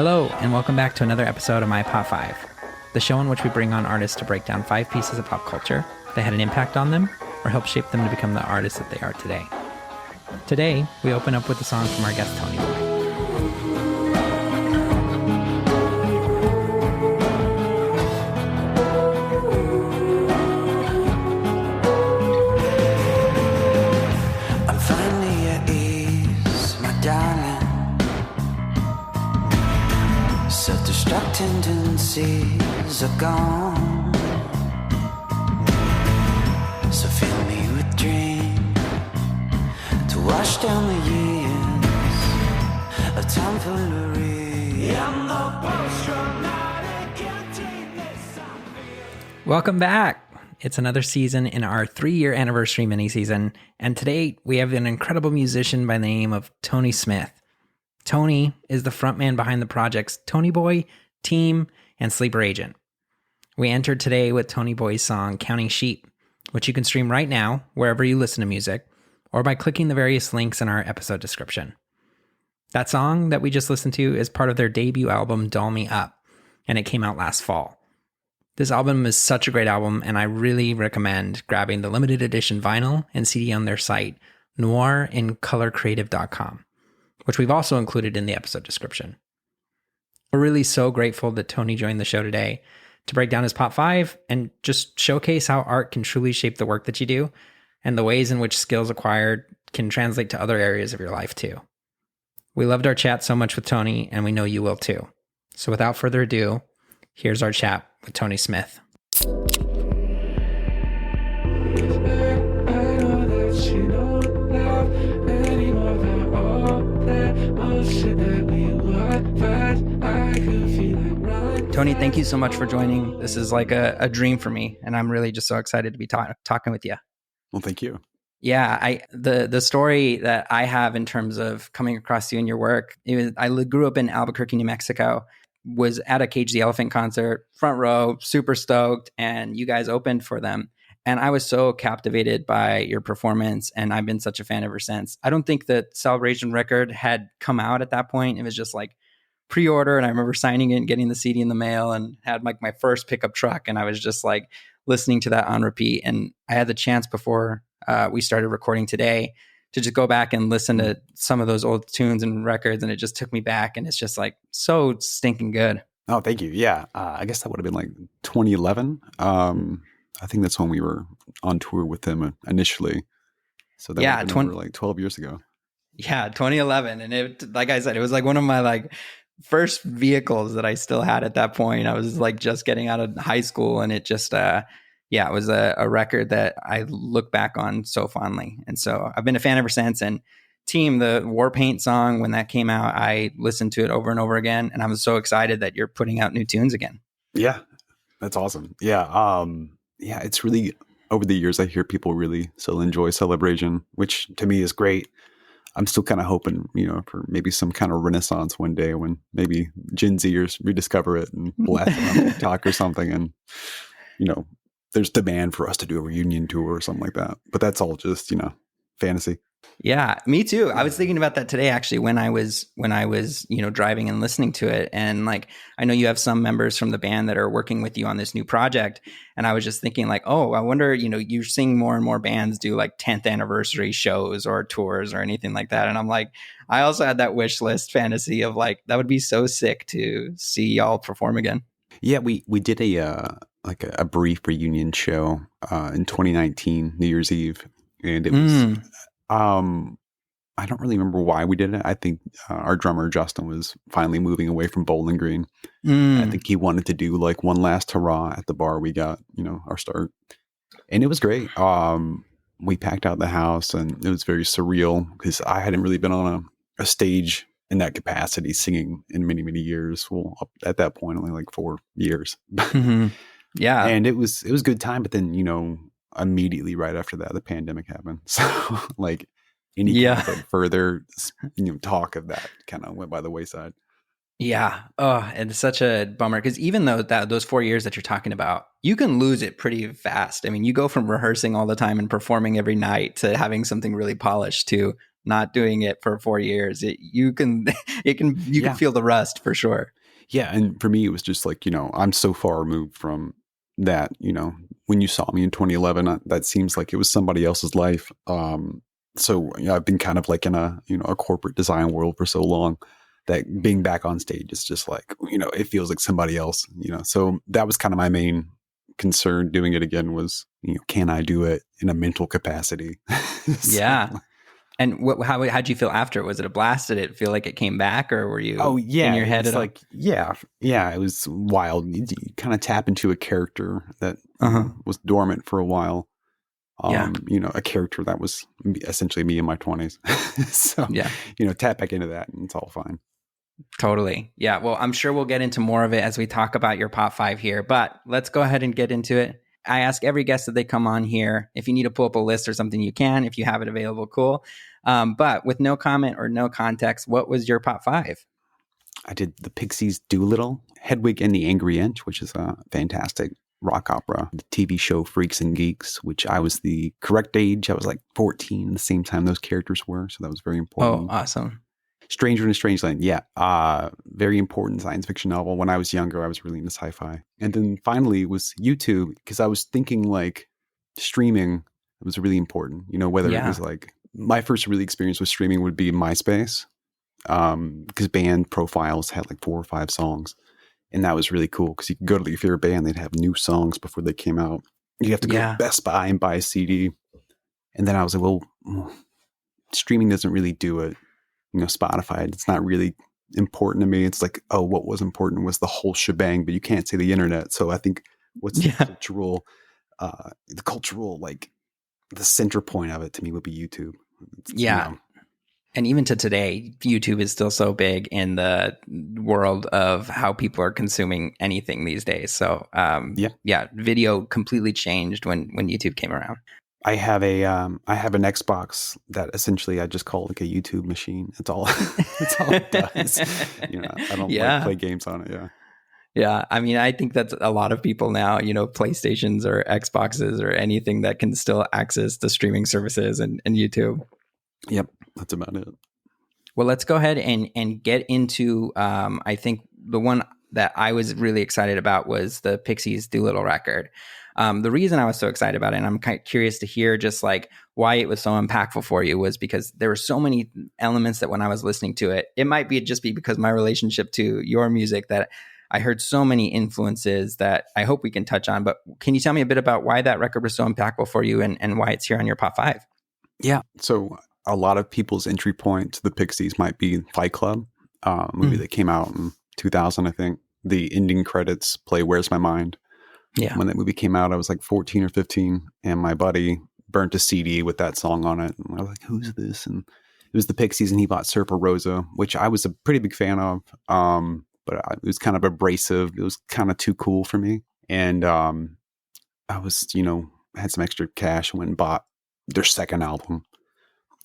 Hello, and welcome back to another episode of My Pop 5, the show in which we bring on artists to break down 5 pieces of pop culture that had an impact on them or helped shape them to become the artists that they are today. Today, we open up with a song from our guest Tonyboyy. Tendencies are gone, so fill me with dreams to wash down the years of tomfoolery. I'm the post-traumatic emptiness I feel. Welcome back. It's another season in our 3-year anniversary mini-season, and today we have an incredible musician by the name of Tony Smith. Tony is the frontman behind the projects Tonyboyy, Teem and Sleeper Agent. We entered today with Tonyboyy's song Counting Sheep, which you can stream right now wherever you listen to music, or by clicking the various links in our episode description. That song that we just listened to is part of their debut album Doll Me Up, and it came out last fall. This album is such a great album, and I really recommend grabbing the limited edition vinyl and CD on their site, noirincolorcreative.com, which we've also included in the episode description. We're really so grateful that Tony joined the show today to break down his Pop 5 and just showcase how art can truly shape the work that you do and the ways in which skills acquired can translate to other areas of your life too. We loved our chat so much with Tony, and we know you will too. So without further ado, here's our chat with Tony Smith. Tony, thank you so much for joining. This is like a dream for me, and I'm really just so excited to be talking with you. Well, thank you. Yeah, the story that I have in terms of coming across you and your work, I grew up in Albuquerque, New Mexico, was at a Cage the Elephant concert, front row, super stoked, and you guys opened for them. And I was so captivated by your performance, and I've been such a fan ever since. I don't think the Celebration record had come out at that point. It was just like pre-order, and I remember signing it and getting the CD in the mail and had like my first pickup truck, and I was just like listening to that on repeat. And I had the chance before we started recording today to just go back and listen to some of those old tunes and records, and it just took me back, and it's just like so stinking good. Oh, thank you. Yeah, I guess that would have been like 2011. I think that's when we were on tour with them initially. So that would have been over like 12 years ago. Yeah, 2011. And it, like I said, it was like one of my like first vehicles that I still had at that point. I was like just getting out of high school, and it just, it was a record that I look back on so fondly. And so I've been a fan ever since. And Teem, the Warpaint song, when that came out, I listened to it over and over again. And I was so excited that you're putting out new tunes again. Yeah, that's awesome. Yeah. Yeah, it's really, over the years, I hear people really still enjoy Celebration, which to me is great. I'm still kind of hoping, for maybe some kind of renaissance one day when maybe Gen Zers rediscover it and blast it on TikTok or something. And, there's demand for us to do a reunion tour or something like that. But that's all just, fantasy. Yeah, me too. I was thinking about that today, actually, when I was, driving and listening to it. And like, I know you have some members from the band that are working with you on this new project. And I was just thinking like, oh, I wonder, you're seeing more and more bands do like 10th anniversary shows or tours or anything like that. And I'm like, I also had that wish list fantasy of like, that would be so sick to see y'all perform again. Yeah, we did a brief reunion show in 2019, New Year's Eve. And it was, I don't really remember why we did it. I think our drummer, Justin, was finally moving away from Bowling Green. I think he wanted to do like one last hurrah at the bar we got, our start. And it was great. We packed out the house, and it was very surreal because I hadn't really been on a stage in that capacity singing in many, many years. Well, at that point, only like 4 years. Yeah. And it was a good time. But then, immediately right after that, the pandemic happened. So like any kind of further talk of that kind of went by the wayside. Yeah. Oh, and it's such a bummer because even though those 4 years that you're talking about, you can lose it pretty fast. I mean, you go from rehearsing all the time and performing every night to having something really polished to not doing it for 4 years, you can feel the rust for sure. Yeah. And for me, it was just like, I'm so far removed from that, when you saw me in 2011, that seems like it was somebody else's life. So I've been kind of like in a corporate design world for so long that being back on stage is just like, it feels like somebody else, so that was kind of my main concern doing it again was, can I do it in a mental capacity? So, yeah. And how'd you feel after? Was it a blast? Did it feel like it came back, or were you in your head? It's like, yeah, it was wild. You kind of tap into a character that was dormant for a while. A character that was essentially me in my 20s. So, tap back into that and it's all fine. Totally. Yeah. Well, I'm sure we'll get into more of it as we talk about your pop 5 here, but let's go ahead and get into it. I ask every guest that they come on here, if you need to pull up a list or something, you can. If you have it available, cool. But with no comment or no context, what was your pop 5? I did the Pixies' Doolittle, Hedwig and the Angry Inch, which is a fantastic rock opera. The TV show Freaks and Geeks, which I was the correct age. I was like 14 at the same time those characters were. So that was very important. Oh, awesome. Stranger in a Strange Land. Yeah. Very important science fiction novel. When I was younger, I was really into sci-fi. And then finally it was YouTube, because I was thinking like streaming was really important, whether it was like my first really experience with streaming would be MySpace, because band profiles had like 4 or 5 songs. And that was really cool because you could go to your favorite band, they'd have new songs before they came out. You have to go to Best Buy and buy a CD. And then I was like, well, streaming doesn't really do it. Spotify, it's not really important to me. It's like, oh, what was important was the whole shebang, but you can't say the internet. So I think what's the cultural, like the center point of it to me would be YouTube. And even to today, YouTube is still so big in the world of how people are consuming anything these days. So video completely changed when YouTube came around. I have an Xbox that essentially I just call like a YouTube machine. It's all it does. I don't like play games on it. Yeah. Yeah. I mean, I think that's a lot of people now, PlayStations or Xboxes or anything that can still access the streaming services and YouTube. Yep. That's about it. Well, let's go ahead and get into, I think the one that I was really excited about was the Pixies' Doolittle record. The reason I was so excited about it, and I'm kind of curious to hear just like why it was so impactful for you, was because there were so many elements that when I was listening to it, it might be just because my relationship to your music that I heard so many influences that I hope we can touch on. But can you tell me a bit about why that record was so impactful for you and why it's here on your pop 5? Yeah. So a lot of people's entry point to the Pixies might be Fight Club, movie that came out in 2000, I think. The ending credits play Where's My Mind. Yeah. When that movie came out, I was like 14 or 15, and my buddy burnt a CD with that song on it. And I was like, who's this? And it was the Pixies, and he bought Serpa Rosa, which I was a pretty big fan of. But it was kind of abrasive. It was kind of too cool for me. And I was, had some extra cash and went and bought their second album.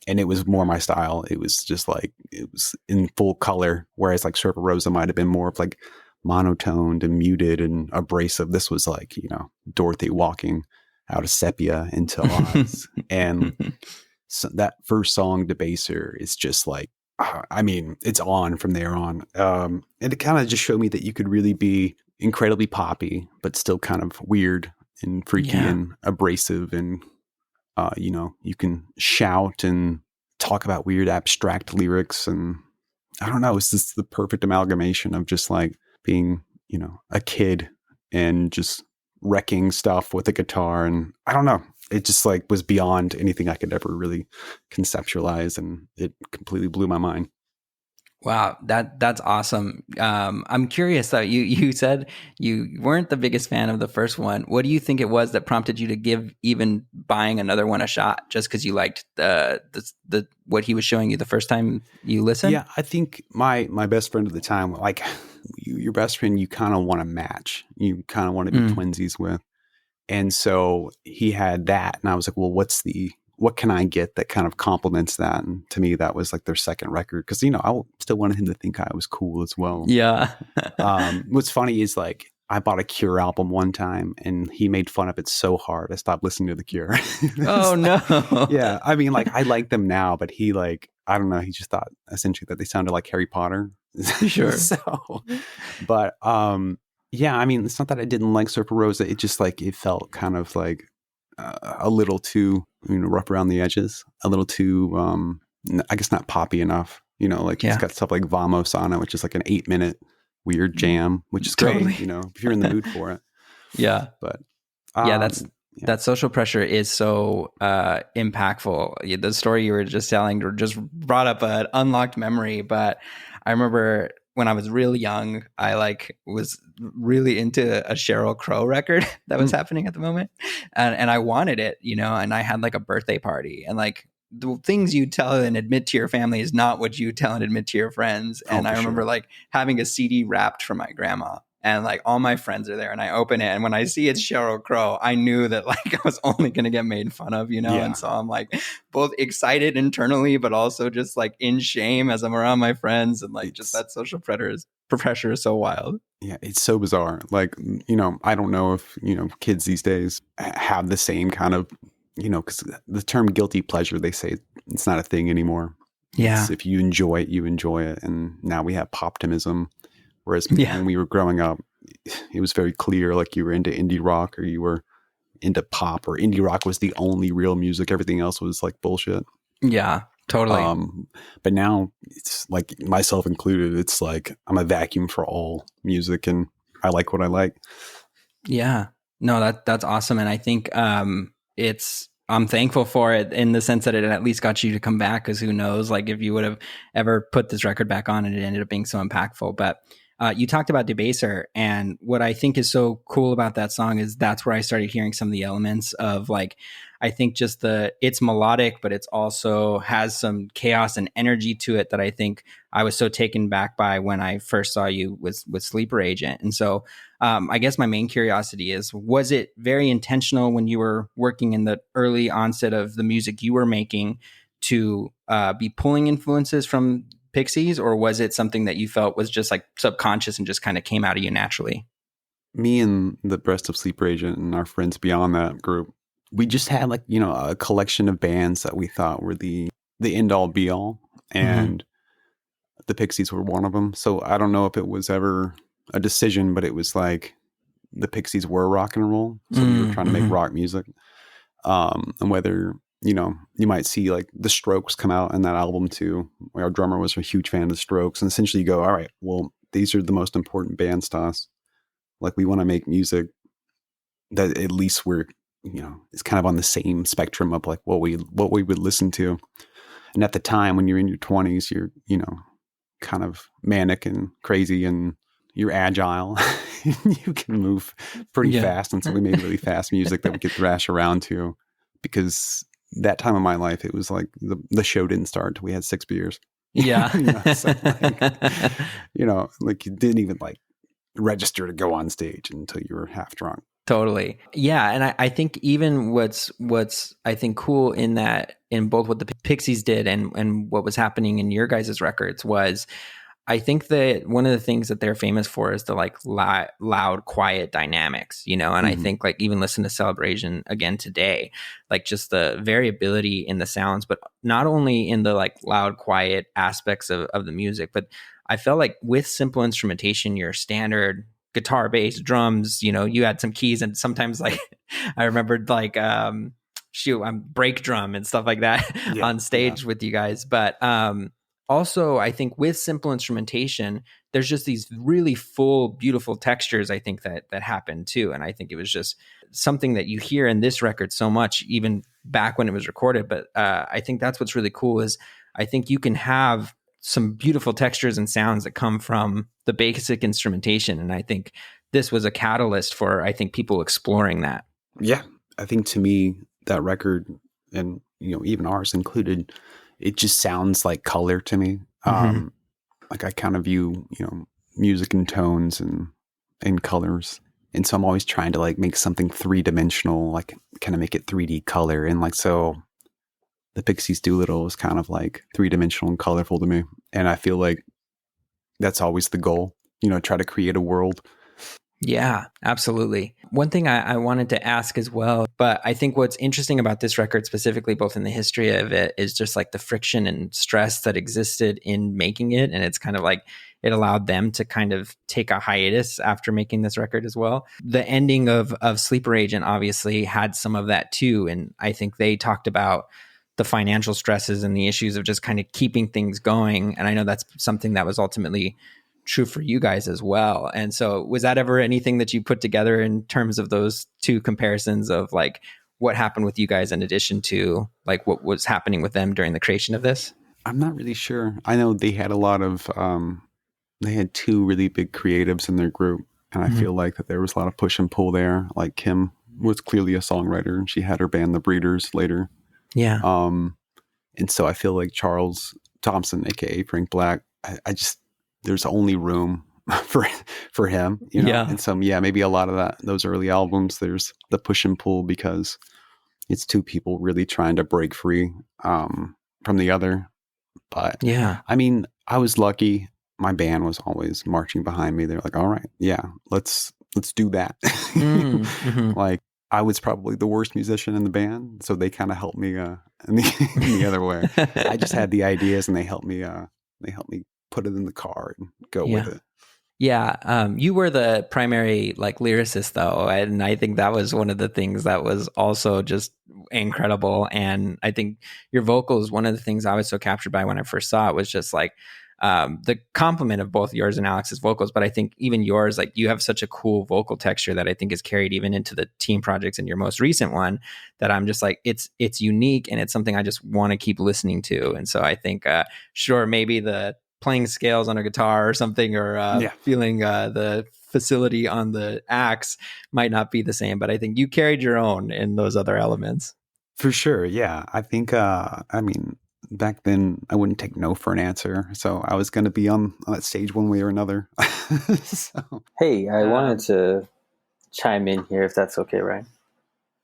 And it was more my style. It was just like, it was in full color. Whereas like Serpa Rosa might have been more of like monotoned and muted and abrasive. This was like, Dorothy walking out of sepia into Oz. And so that first song, Debaser, is just like, it's on from there on. And it kind of just showed me that you could really be incredibly poppy, but still kind of weird and freaky and abrasive. And, you can shout and talk about weird abstract lyrics. And I don't know, it's just the perfect amalgamation of just like being, a kid and just wrecking stuff with a guitar. And I don't know, it just like was beyond anything I could ever really conceptualize. And it completely blew my mind. Wow, that's awesome. I'm curious though. You said you weren't the biggest fan of the first one. What do you think it was that prompted you to give even buying another one a shot, just because you liked the what he was showing you the first time you listened? Yeah, I think my best friend at the time, like your best friend, you kind of want to match. You kind of want to be twinsies with, and so he had that, and I was like, well, what can I get that kind of complements that? And to me, that was like their second record. Cause I still wanted him to think I was cool as well. Yeah. What's funny is like, I bought a Cure album one time and he made fun of it so hard I stopped listening to the Cure. Oh no. Yeah, I mean, like I like them now, but he like I don't know. He just thought essentially that they sounded like Harry Potter. Sure. So, but yeah, I mean, it's not that I didn't like Surfer Rosa. It just like it felt kind of like a little too rough around the edges, a little too I guess not poppy enough. Like it's got stuff like Vamos on it, which is like an 8-minute weird jam, which is Totally. great. If you're in the mood for it. Yeah, but that social pressure is so impactful. The story you were just telling just brought up an unlocked memory. But I remember when I was really young, I was really into a Sheryl Crow record that was happening at the moment, and I wanted it, and I had like a birthday party, and like the things you tell and admit to your family is not what you tell and admit to your friends. And I remember like having a CD wrapped for my grandma. And like all my friends are there, and I open it, and when I see it's Sheryl Crow, I knew that like I was only going to get made fun of, And so I'm like both excited internally, but also just like in shame as I'm around my friends, and like just that social pressure is so wild. Yeah, it's so bizarre. Like, I don't know if, kids these days have the same kind of, because the term guilty pleasure, they say it's not a thing anymore. Yeah. If you enjoy it, you enjoy it. And now we have poptimism. Whereas when we were growing up, it was very clear, like you were into indie rock or you were into pop, or indie rock was the only real music. Everything else was like bullshit. Yeah, totally. But now it's like myself included. It's like I'm a vacuum for all music, and I like what I like. Yeah, no, that's awesome. And I think I'm thankful for it in the sense that it at least got you to come back, because who knows, like if you would have ever put this record back on and it ended up being so impactful. But you talked about Debaser, and what I think is so cool about that song is that's where I started hearing some of the elements of like, I think just it's melodic, but it's also has some chaos and energy to it that I think I was so taken back by when I first saw you with Sleeper Agent. And so I guess my main curiosity is, was it very intentional when you were working in the early onset of the music you were making to be pulling influences from Pixies, or was it something that you felt was just like subconscious and just kind of came out of you naturally? Me and the rest of Sleeper Agent and our friends beyond that group, we just had like, a collection of bands that we thought were the end all be all. And the Pixies were one of them. So I don't know if it was ever a decision, but it was like the Pixies were rock and roll. So we were trying to make rock music. And whether, you might see like the Strokes come out in that album too. Our drummer was a huge fan of the Strokes, and essentially you go, all right, well, these are the most important bands to us. Like we want to make music that at least we're, it's kind of on the same spectrum of like what we would listen to. And at the time when you're in your 20s, you're, kind of manic and crazy and you're agile. You can move pretty fast. And so we made really fast music that we could thrash around to, because that time of my life, it was like the show didn't start until we had 6 beers. Yeah. So like you didn't even like register to go on stage until you were half drunk. Totally. Yeah. And I think even what's I think cool in that, in both what the Pixies did and what was happening in your guys' records was, I think that one of the things that they're famous for is the like loud, quiet dynamics, and I think like even listen to Celebration again today, like just the variability in the sounds, but not only in the like loud, quiet aspects of the music, but I felt like with simple instrumentation, your standard guitar, bass, drums, you had some keys, and sometimes like I remembered like break drum and stuff like that on stage with you guys. But also, I think with simple instrumentation, there's just these really full, beautiful textures, I think that happen too. And I think it was just something that you hear in this record so much, even back when it was recorded. But I think that's what's really cool is I think you can have some beautiful textures and sounds that come from the basic instrumentation. And I think this was a catalyst for, I think, people exploring that. Yeah. I think to me, that record, and, even ours included, it just sounds like color to me. Like I kind of view, music in tones and colors. And so I'm always trying to like make something 3-dimensional, like kind of make it 3D color. And like, so the Pixies Doolittle is kind of like 3-dimensional and colorful to me. And I feel like that's always the goal, try to create a world Yeah, absolutely. One thing I wanted to ask as well, but I think what's interesting about this record specifically, both in the history of it, is just like the friction and stress that existed in making it. And it's kind of like it allowed them to kind of take a hiatus after making this record as well. The ending of Sleeper Agent obviously had some of that too. And I think they talked about the financial stresses and the issues of just kind of keeping things going. And I know that's something that was ultimately true for you guys as well. And so was that ever anything that you put together in terms of those two comparisons of like what happened with you guys in addition to like what was happening with them during the creation of this? I'm not really sure. I know they had a lot of, they had two really big creatives in their group. And I feel like that there was a lot of push and pull there. Like Kim was clearly a songwriter and she had her band, The Breeders, later. Yeah. And so I feel like Charles Thompson, aka Frank Black, I just, there's only room for him, you know? Yeah. And so, yeah, maybe a lot of those early albums, there's the push and pull because it's two people really trying to break free from the other. But yeah, I mean, I was lucky. My band was always marching behind me. They're like, all right, yeah, let's do that. Like I was probably the worst musician in the band. So they kind of helped me in the other way. I just had the ideas and they helped me put it in the car and go with it. Yeah. You were the primary like lyricist though. And I think that was one of the things that was also just incredible. And I think your vocals, one of the things I was so captured by when I first saw it was just like the compliment of both yours and Alex's vocals. But I think even yours, like you have such a cool vocal texture that I think is carried even into the team projects and your most recent one that I'm just like, it's unique and it's something I just want to keep listening to. And so I think, sure, maybe the playing scales on a guitar or something, or feeling the facility on the axe might not be the same, but I think you carried your own in those other elements. For sure. Yeah. I think, I mean, back then I wouldn't take no for an answer. So I was going to be on that stage one way or another. So. Hey, I wanted to chime in here if that's okay, Ryan.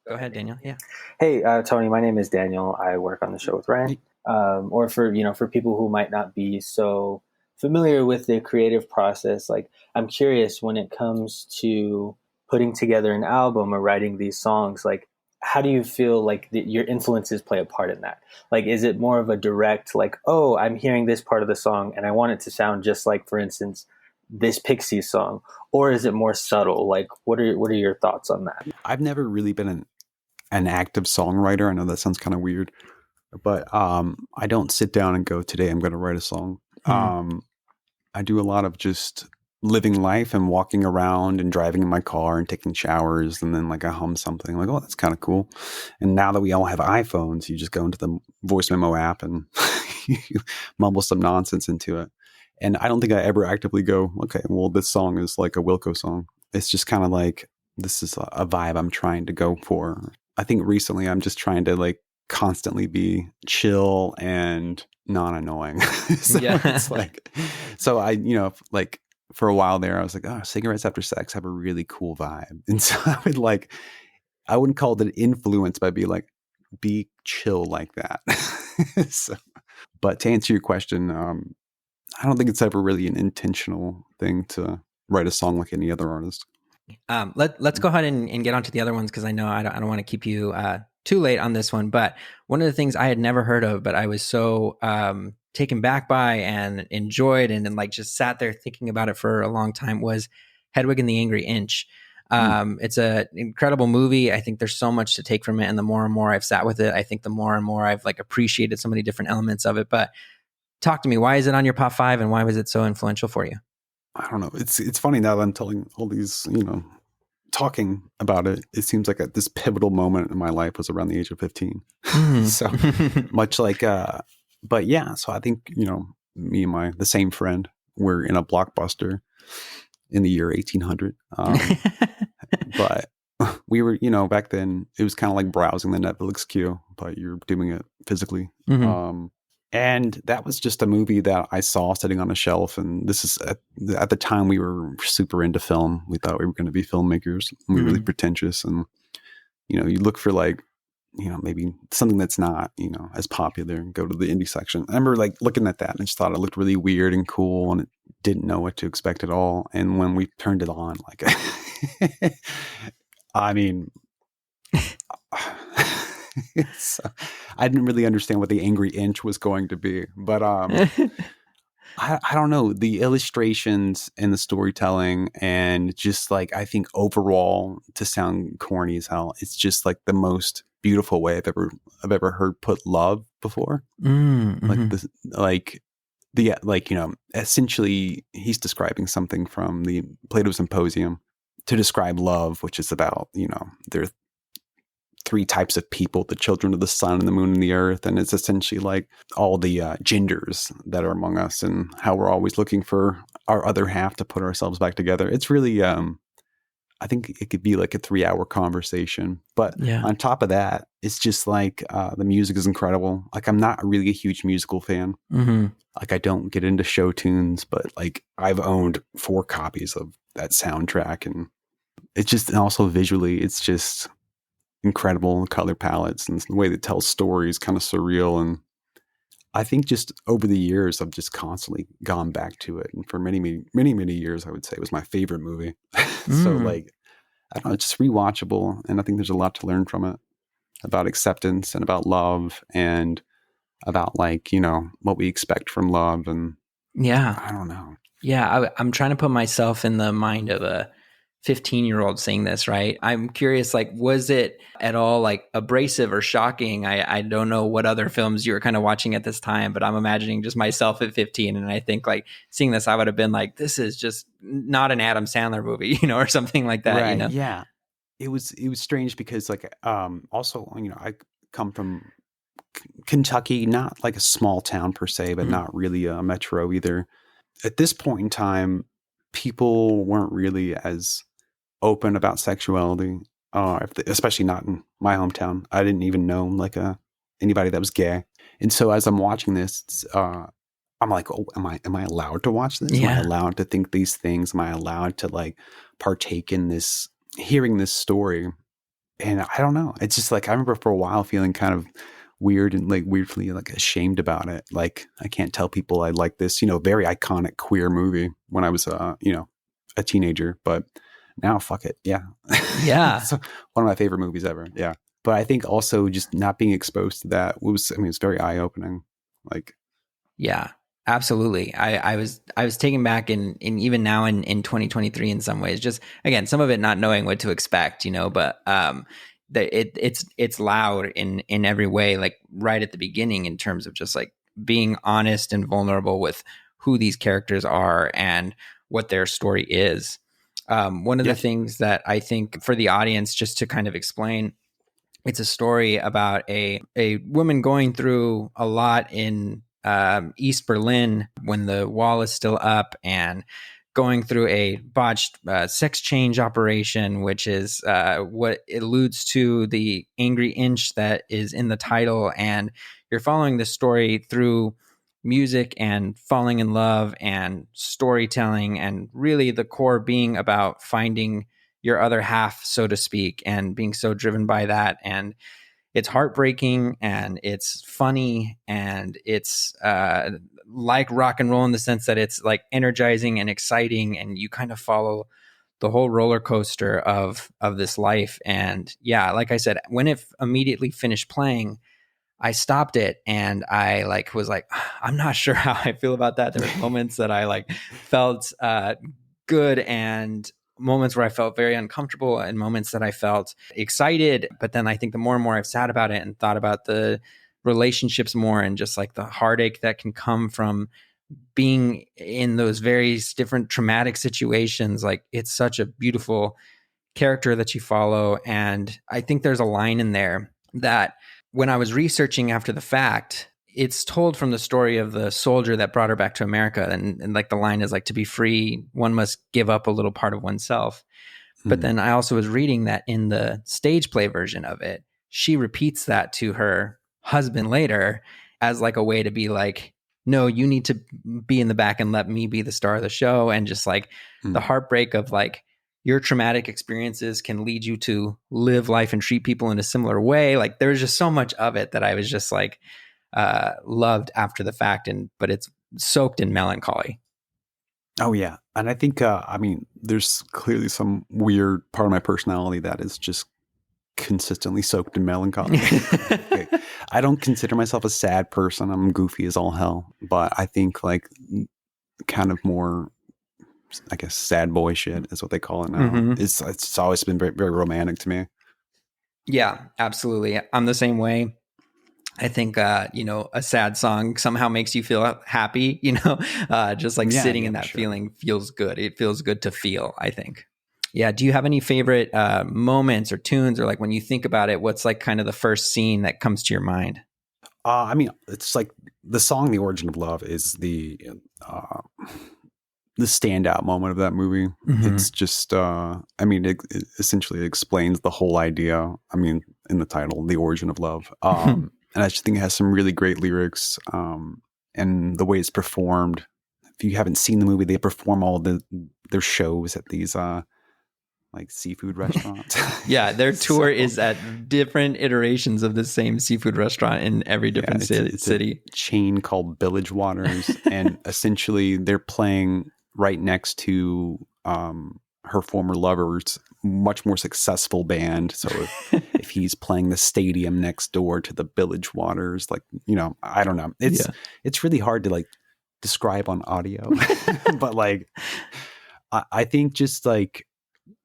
Go ahead, Daniel. Yeah. Hey, Tony, my name is Daniel. I work on the show with Ryan. Or for people who might not be so familiar with the creative process, like I'm curious when it comes to putting together an album or writing these songs, like how do you feel like your influences play a part in that? Like, is it more of a direct, like, oh, I'm hearing this part of the song and I want it to sound just like, for instance, this Pixies song, or is it more subtle? Like, what are your thoughts on that? I've never really been an active songwriter. I know that sounds kind of weird. But I don't sit down and go, today I'm going to write a song. I do a lot of just living life and walking around and driving in my car and taking showers. And then like I hum something like, oh, that's kind of cool. And now that we all have iPhones, you just go into the voice memo app and you mumble some nonsense into it. And I don't think I ever actively go, okay, well, this song is like a Wilco song. It's just kind of like, this is a vibe I'm trying to go for. I think recently I'm just trying to like constantly be chill and non-annoying. So it's like, so I, like for a while there, I was like, oh, cigarettes after sex have a really cool vibe. And so I would like, I wouldn't call it an influence, but I'd be like, be chill like that. So, but to answer your question, I don't think it's ever really an intentional thing to write a song like any other artist. Let's go ahead and get onto the other ones because I know I don't want to keep you too late on this one. But one of the things I had never heard of, but I was so taken back by and enjoyed and like just sat there thinking about it for a long time was Hedwig and the Angry Inch. It's an incredible movie. I think there's so much to take from it. And the more and more I've sat with it, I think the more and more I've like appreciated so many different elements of it. But talk to me, why is it on your top 5 and why was it so influential for you? I don't know. It's funny now that I'm telling all these, talking about it. It seems like this pivotal moment in my life was around the age of 15. So much like, but yeah, so I think, me and the same friend were in a Blockbuster in the year 1800. But we were, back then it was kind of like browsing the Netflix queue, but you're doing it physically. And that was just a movie that I saw sitting on a shelf. And this is at the time we were super into film. We thought we were going to be filmmakers. We were really pretentious. And, you look for like maybe something that's not, as popular and go to the indie section. I remember like looking at that and just thought it looked really weird and cool and didn't know what to expect at all. And when we turned it on, like, I mean, I didn't really understand what the angry inch was going to be, but I don't know, the illustrations and the storytelling and just like, I think overall, to sound corny as hell, it's just like the most beautiful way I've ever heard put love before. Essentially he's describing something from the Plato's Symposium to describe love, which is about, there are 3 types of people: the children of the sun and the moon and the earth. And it's essentially like all the genders that are among us and how we're always looking for our other half to put ourselves back together. It's really, I think it could be like a 3-hour conversation, but on top of that, it's just like, the music is incredible. Like, I'm not really a huge musical fan. Like, I don't get into show tunes, but like I've owned 4 copies of that soundtrack, and it's just, and also visually, it's just incredible color palettes and the way that tells stories, kind of surreal. And I think just over the years, I've just constantly gone back to it. And for many, many, many, many years, I would say it was my favorite movie. So like, I don't know, it's just rewatchable. And I think there's a lot to learn from it about acceptance and about love and about like, what we expect from love. And I don't know. Yeah. I'm trying to put myself in the mind of a 15-year-old seeing this, right? I'm curious, like, was it at all like abrasive or shocking? I don't know what other films you were kind of watching at this time, but I'm imagining just myself at 15. And I think like seeing this, I would have been like, this is just not an Adam Sandler movie, or something like that. Right. Yeah. It was strange because like, also, I come from Kentucky, not like a small town per se, but not really a metro either. At this point in time, people weren't really as open about sexuality, especially not in my hometown. I didn't even know like anybody that was gay. And so as I'm watching this, I'm like, oh, am I allowed to watch this? Am I allowed to think these things? Am I allowed to like partake in this, hearing this story? And I don't know. It's just like, I remember for a while feeling kind of weird and like weirdly like ashamed about it. Like, I can't tell people I like this, very iconic queer movie when I was, a teenager, but now fuck it. Yeah. Yeah. It's one of my favorite movies ever. Yeah. But I think also just not being exposed to that was, it's very eye opening. Like, yeah, absolutely. I was taken back in even now in 2023 in some ways, just again, some of it not knowing what to expect, but, it's loud in every way, like right at the beginning in terms of just like being honest and vulnerable with who these characters are and what their story is. One of the things that I think for the audience, just to kind of explain, it's a story about a woman going through a lot in East Berlin when the wall is still up, and going through a botched sex change operation, which is what alludes to the angry inch that is in the title. And you're following this story through music and falling in love and storytelling, and really the core being about finding your other half, so to speak, and being so driven by that. And it's heartbreaking and it's funny and it's like rock and roll in the sense that it's like energizing and exciting, and you kind of follow the whole roller coaster of this life. And yeah, like I said, when it immediately finished playing, I stopped it and I was like, I'm not sure how I feel about that. There were moments that I like felt good, and moments where I felt very uncomfortable, and moments that I felt excited. But then I think the more and more I've sat about it and thought about the relationships more, and just like the heartache that can come from being in those various different traumatic situations, like it's such a beautiful character that you follow. And I think there's a line in there that when I was researching after the fact, it's told from the story of the soldier that brought her back to America. And like the line is like, to be free, one must give up a little part of oneself. But then I also was reading that in the stage play version of it, she repeats that to her husband later as like a way to be like, no, you need to be in the back and let me be the star of the show. And just like the heartbreak of like your traumatic experiences can lead you to live life and treat people in a similar way. Like there's just so much of it that I was just like loved after the fact, but it's soaked in melancholy. Oh yeah. And I think, I mean, there's clearly some weird part of my personality that is just consistently soaked in melancholy. Okay. I don't consider myself a sad person. I'm goofy as all hell, but I think like kind of more, I guess, sad boy shit is what they call it now. Mm-hmm. It's always been very, very romantic to me. Yeah, absolutely. I'm the same way. I think, a sad song somehow makes you feel happy, just like sitting in that feeling feels good. It feels good to feel, I think. Yeah. Do you have any favorite moments or tunes, or like when you think about it, what's like kind of the first scene that comes to your mind? I mean, it's like the song "The Origin of Love" is the standout moment of that movie. Mm-hmm. It's just, I mean, it essentially explains the whole idea. I mean, in the title, "The Origin of Love," and I just think it has some really great lyrics, and the way it's performed. If you haven't seen the movie, they perform all their shows at these like seafood restaurants. Yeah, their tour is at different iterations of the same seafood restaurant in every different city. A chain called Village Waters, and essentially they're playing right next to her former lover's much more successful band. So if he's playing the stadium next door to the Village Waters, like, I don't know. It's really hard to like describe on audio, but like, I think just like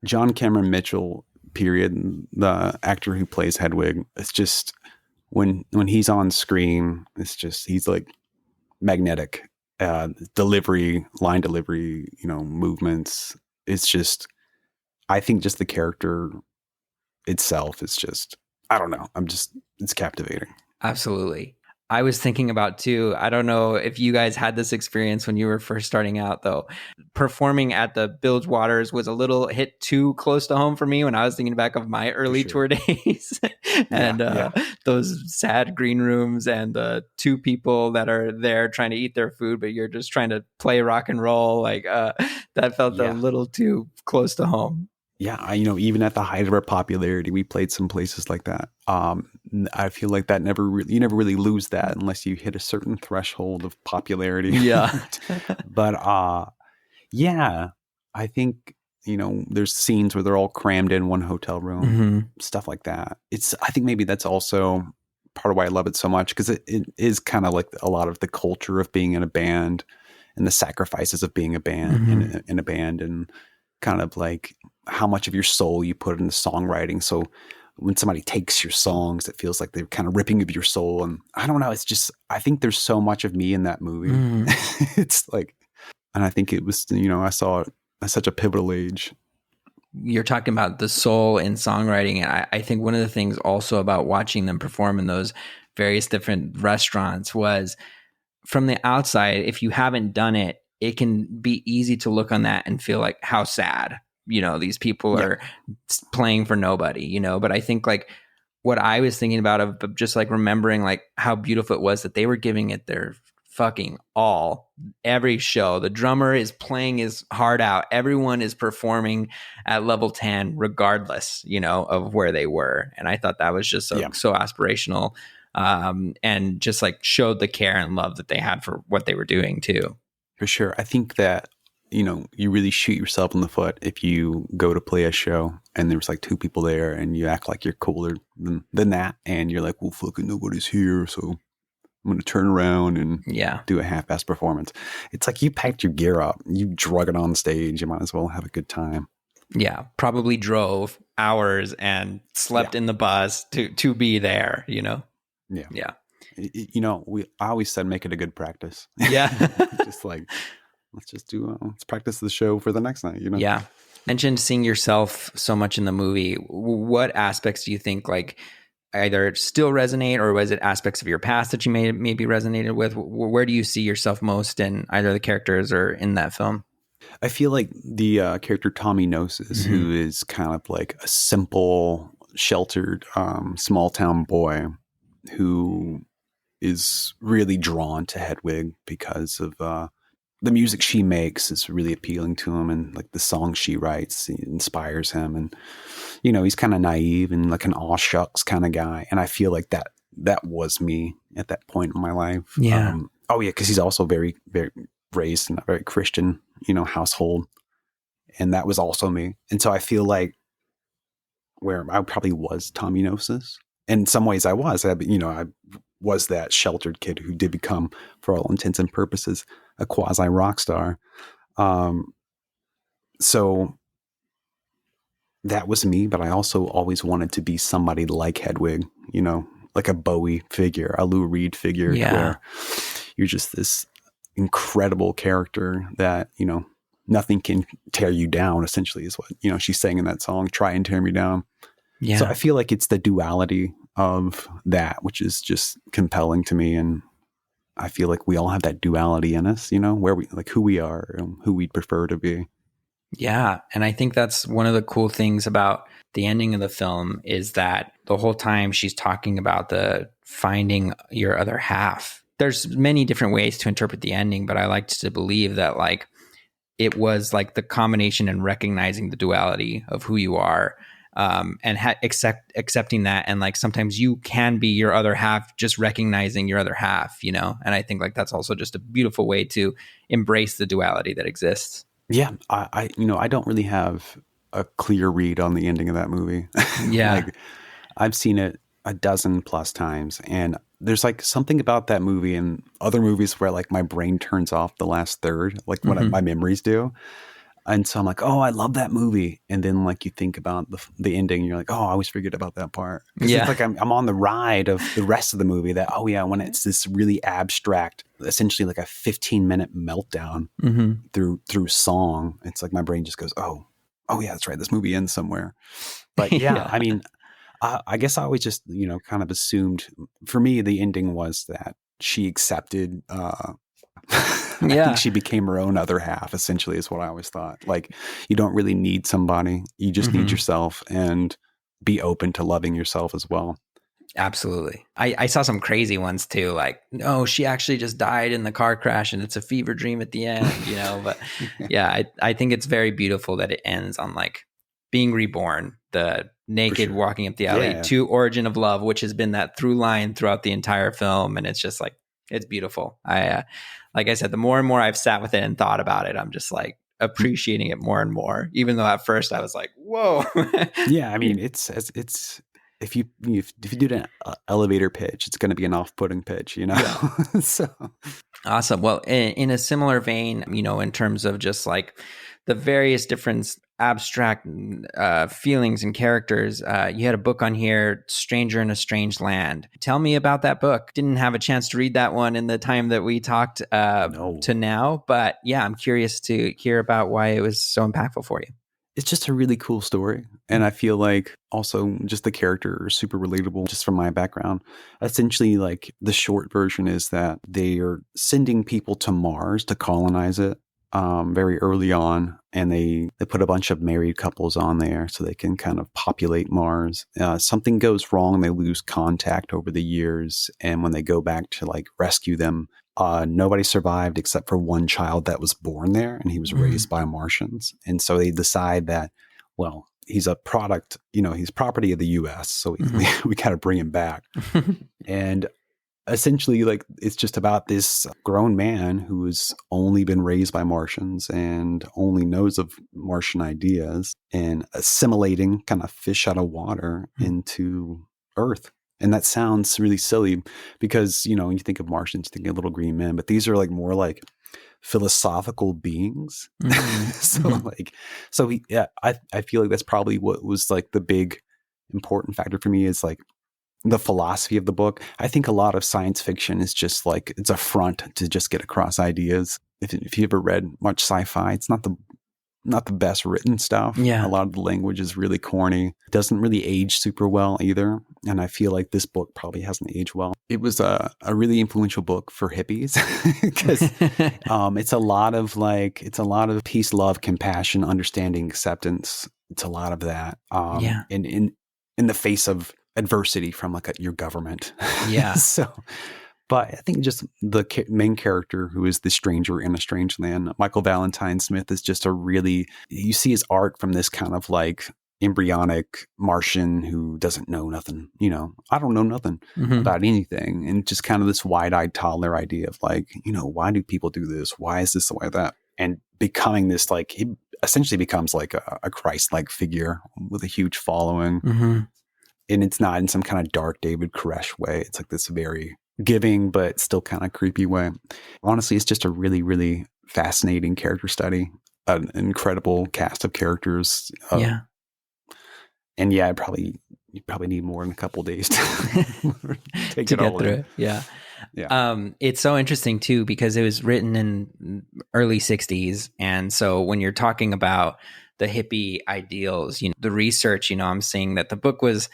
John Cameron Mitchell, period, the actor who plays Hedwig, it's just when he's on screen, it's just, he's like magnetic. Line delivery, movements. It's just, I think just the character itself is just, I don't know. It's captivating. Absolutely. I was thinking about too, I don't know if you guys had this experience when you were first starting out though. Performing at the Bilge Waters was a little hit too close to home for me when I was thinking back of my early tour days. And those sad green rooms and the two people that are there trying to eat their food, but you're just trying to play rock and roll. Like that felt a little too close to home. Yeah, even at the height of our popularity, we played some places like that. I feel like that you never really lose that unless you hit a certain threshold of popularity. Yeah. But I think, there's scenes where they're all crammed in one hotel room, stuff like that. I think maybe that's also part of why I love it so much, because it is kind of like a lot of the culture of being in a band and the sacrifices of being a band in a band, and kind of like how much of your soul you put in the songwriting. So when somebody takes your songs, it feels like they're kind of ripping of your soul. And I don't know, it's just, I think there's so much of me in that movie. It's like, and I think it was, I saw it at such a pivotal age. You're talking about the soul in songwriting. And I think one of the things also about watching them perform in those various different restaurants was, from the outside, if you haven't done it, it can be easy to look on that and feel like how sad, these people are playing for nobody, but I think like what I was thinking about of just like remembering like how beautiful it was that they were giving it their fucking all. Every show, the drummer is playing his heart out. Everyone is performing at level 10, regardless, of where they were. And I thought that was just so aspirational, and just like showed the care and love that they had for what they were doing too. For sure. I think that, you really shoot yourself in the foot if you go to play a show and there's like two people there and you act like you're cooler than that. And you're like, well, fucking nobody's here, so I'm going to turn around and do a half-assed performance. It's like you packed your gear up, you drug it on stage, you might as well have a good time. Yeah, probably drove hours and slept in the bus to be there, Yeah. Yeah. I always said make it a good practice. Yeah. Just like, let's practice the show for the next night, Yeah. Mentioned seeing yourself so much in the movie. What aspects do you think like either still resonate, or was it aspects of your past that you maybe resonated with? Where do you see yourself most in either the characters or in that film? I feel like the character Tommy Gnosis, who is kind of like a simple, sheltered, small town boy who is really drawn to Hedwig because of the the music she makes is really appealing to him, and like the songs she writes inspires him. And, you know, he's kind of naive and like an aw shucks kind of guy. And I feel like that was me at that point in my life. Yeah. Oh yeah. Cause he's also very, very raised in a very Christian, you know, household. And that was also me. And so I feel like where I probably was Tommy Gnosis. In some ways I was, I was that sheltered kid who did become, for all intents and purposes, a quasi rock star. So that was me, but I also always wanted to be somebody like Hedwig, you know, like a Bowie figure, a Lou Reed figure, where you're just this incredible character that, you know, nothing can tear you down, essentially, is what, you know, she's saying in that song, try and tear me down. Yeah. So I feel like it's the duality of that, which is just compelling to me. And I feel like we all have that duality in us, you know, where we like who we are and who we'd prefer to be. Yeah. And I think that's one of the cool things about the ending of the film is that the whole time she's talking about the finding your other half. There's many different ways to interpret the ending, but I like to believe that like it was like the combination and recognizing the duality of who you are, and accepting that. And like sometimes you can be your other half, just recognizing your other half, you know? And I think like that's also just a beautiful way to embrace the duality that exists. Yeah. I don't really have a clear read on the ending of that movie. Yeah. Like I've seen it a dozen plus times, and there's like something about that movie and other movies where like my brain turns off the last third, like when my memories do. And so I'm like, oh, I love that movie. And then like you think about the ending and you're like, oh, I always forget about that part. Yeah. It's like I'm on the ride of the rest of the movie that, oh yeah, when it's this really abstract, essentially like a 15-minute meltdown through song, it's like my brain just goes, oh yeah, that's right. This movie ends somewhere. But yeah. I mean, I guess I always just, you know, kind of assumed, for me, the ending was that she accepted, I think she became her own other half, essentially, is what I always thought. Like, you don't really need somebody. You just need yourself, and be open to loving yourself as well. Absolutely. I saw some crazy ones too. Like, no, she actually just died in the car crash and it's a fever dream at the end, you know, but yeah, I think it's very beautiful that it ends on like being reborn, the naked walking up the alley to origin of love, which has been that through line throughout the entire film. And it's just like, it's beautiful. Like I said, the more and more I've sat with it and thought about it, I'm just like appreciating it more and more, even though at first I was like, whoa. Yeah. I mean, it's if you do an elevator pitch, it's going to be an off-putting pitch, you know? Yeah. So awesome. Well, in a similar vein, you know, in terms of just like the various different abstract feelings and characters, you had a book on here, Stranger in a Strange Land. Tell me about that book. Didn't have a chance to read that one in the time that we talked to now, but yeah, I'm curious to hear about why it was so impactful for you. It's just a really cool story. And I feel like also just the character is super relatable just from my background. Essentially, like the short version is that they are sending people to Mars to colonize it very early on. And they put a bunch of married couples on there so they can kind of populate Mars. Something goes wrong. They lose contact over the years. And when they go back to like rescue them, nobody survived except for one child that was born there, and he was raised by Martians. And so they decide that, well, he's a product, you know, he's property of the US. So we got to bring him back. And essentially, like, it's just about this grown man who has only been raised by Martians and only knows of Martian ideas and assimilating kind of fish out of water into Earth. And that sounds really silly because, you know, when you think of Martians, you think of little green men, but these are like more like philosophical beings. I feel like that's probably what was like the big important factor for me is like the philosophy of the book. I think a lot of science fiction is just like, it's a front to just get across ideas. If you ever read much sci-fi, it's not the best written stuff. Yeah. A lot of the language is really corny. It doesn't really age super well either. And I feel like this book probably hasn't aged well. It was a really influential book for hippies because it's a lot of peace, love, compassion, understanding, acceptance. It's a lot of that. In the face of adversity from like your government. Yeah. So But I think just the main character, who is the stranger in a strange land, Michael Valentine Smith, is just a really, you see his arc from this kind of like embryonic Martian who doesn't know nothing, I don't know nothing about anything. And just kind of this wide-eyed toddler idea of like, why do people do this? Why is this the way that? And becoming this, like, he essentially becomes like a Christ-like figure with a huge following. And it's not in some kind of dark David Koresh way. It's like this very giving, but still kind of creepy way. Honestly, it's just a really, really fascinating character study, an incredible cast of characters. And yeah, you probably need more than a couple of days to take to get through it. Yeah. It's so interesting too, because it was written in early 60s. And so when you're talking about the hippie ideals, the research, I'm seeing that the book was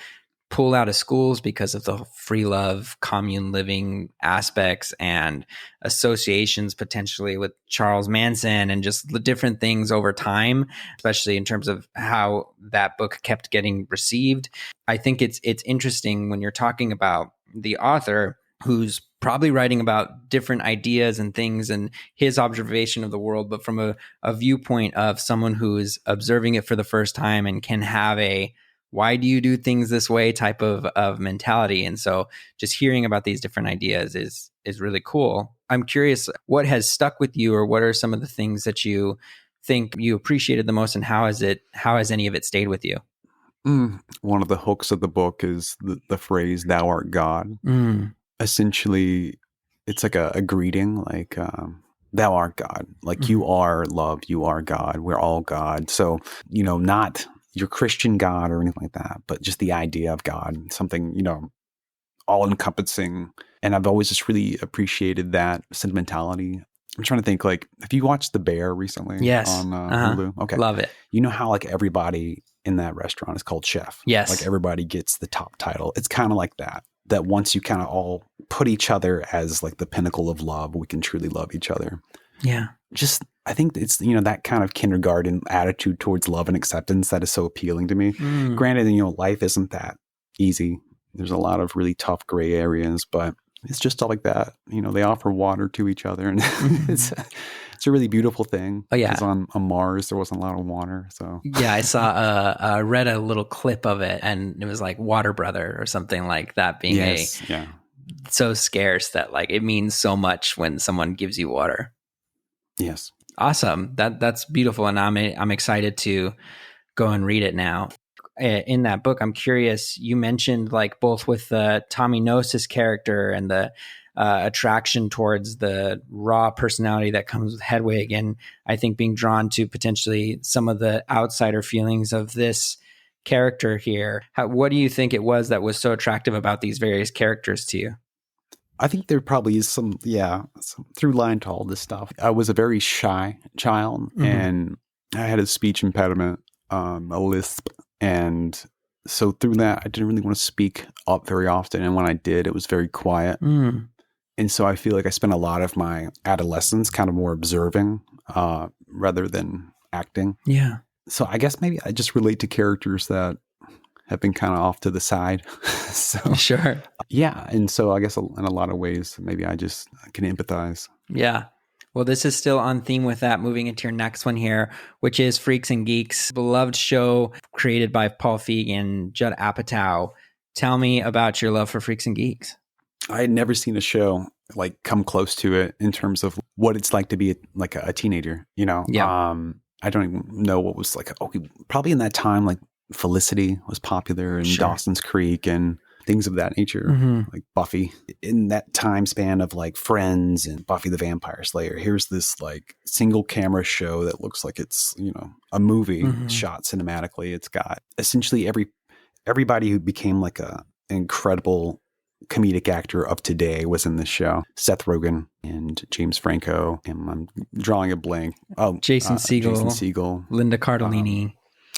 pulled out of schools because of the free love, commune living aspects and associations potentially with Charles Manson and just the different things over time, especially in terms of how that book kept getting received. I think it's interesting when you're talking about the author who's probably writing about different ideas and things and his observation of the world, but from a viewpoint of someone who is observing it for the first time and can have a why do you do things this way type of mentality. And so just hearing about these different ideas is really cool. I'm curious, what has stuck with you, or what are some of the things that you think you appreciated the most, and how has any of it stayed with you? One of the hooks of the book is the phrase, "Thou art God." Essentially, it's like a greeting, like, thou art God. Like, you are love, you are God, we're all God. So, not your Christian God or anything like that, but just the idea of God, something, all encompassing. And I've always just really appreciated that sentimentality. I'm trying to think, like, have you watched The Bear recently? Yes. On Hulu? Okay. Love it. You know how like everybody in that restaurant is called chef? Yes. Like everybody gets the top title. It's kind of like that once you kind of all put each other as like the pinnacle of love, we can truly love each other. Yeah. Just, I think it's, that kind of kindergarten attitude towards love and acceptance that is so appealing to me. Granted, life isn't that easy. There's a lot of really tough gray areas, but it's just all like that. They offer water to each other, and it's a really beautiful thing. Oh, yeah. Because on Mars, there wasn't a lot of water. So yeah, I saw, read a little clip of it, and it was like Water Brother or something like that being so scarce that like it means so much when someone gives you water. Yes. Awesome. That's beautiful. And I'm excited to go and read it now. In that book, I'm curious, you mentioned like both with the Tommy Gnosis character and the attraction towards the raw personality that comes with Hedwig. And I think being drawn to potentially some of the outsider feelings of this character here. What do you think it was that was so attractive about these various characters to you? I think there probably is some through line to all this stuff. I was a very shy child, and I had a speech impediment, a lisp. And so through that, I didn't really want to speak up very often. And when I did, it was very quiet. And so I feel like I spent a lot of my adolescence kind of more observing rather than acting. Yeah. So I guess maybe I just relate to characters that have been kind of off to the side. So sure. Yeah. And so I guess in a lot of ways, maybe I just can empathize. Yeah. Well, this is still on theme with that, moving into your next one here, which is Freaks and Geeks, beloved show created by Paul Feig and Judd Apatow. Tell me about your love for Freaks and Geeks. I had never seen a show like come close to it in terms of what it's like to be a teenager, Yeah. I don't even know what was like, probably in that time, like Felicity was popular and Dawson's Creek and things of that nature, like Buffy. In that time span of like Friends and Buffy the Vampire Slayer, here's this like single camera show that looks like it's, a movie shot cinematically. It's got essentially everybody who became like an incredible comedic actor of today was in this show. Seth Rogen and James Franco, and I'm drawing a blank. Oh, Jason Segel, Linda Cardellini.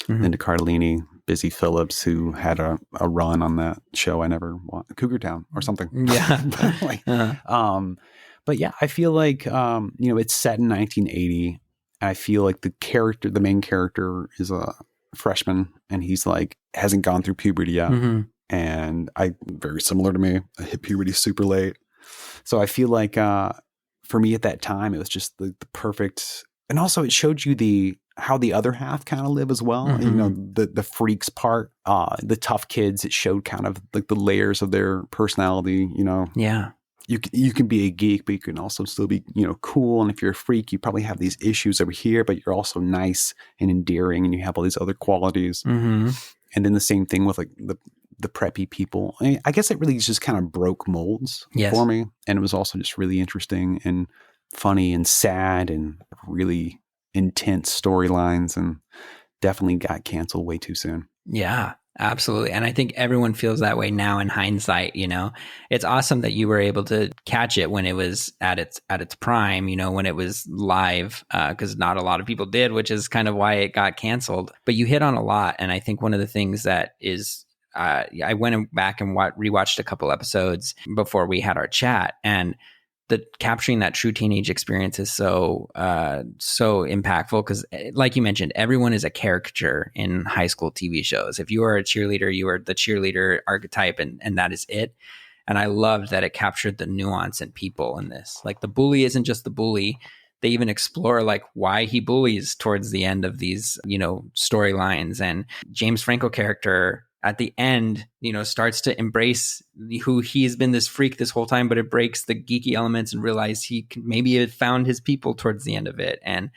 Linda Cardellini, Busy Phillips, who had a run on that show I never watched, Cougar Town or something. Yeah. But yeah, I feel like, it's set in 1980. I feel like the main character is a freshman, and he's like, hasn't gone through puberty yet. And very similar to me, I hit puberty super late. So I feel like for me at that time, it was just the perfect, and also it showed you how the other half kind of live as well. Mm-hmm. You know, the freaks part, the tough kids. It showed kind of like the layers of their personality. You know, Yeah. You can be a geek, but you can also still be, you know, cool. And if you're a freak, you probably have these issues over here, but you're also nice and endearing, and you have all these other qualities. Mm-hmm. And then the same thing with like the preppy people. I guess it really just kind of broke molds for me. And it was also just really interesting and funny and sad and really intense storylines, and definitely got canceled way too soon. Yeah, absolutely. And I think everyone feels that way now in hindsight. You know, it's awesome that you were able to catch it when it was at its prime, you know, when it was live, because not a lot of people did, which is kind of why it got canceled. But you hit on a lot. And I think one of the things that is, I went back and rewatched a couple episodes before we had our chat, and capturing that true teenage experience is so impactful, because like you mentioned, everyone is a caricature in high school TV shows. If you are a cheerleader, you are the cheerleader archetype, and that is it. And I loved that it captured the nuance in people in this. Like, the bully isn't just the bully. They even explore like why he bullies towards the end of these, you know, storylines. And James Franco character at the end, you know, starts to embrace who he's been, this freak this whole time, but it breaks the geeky elements and realize he maybe had found his people towards the end of it. And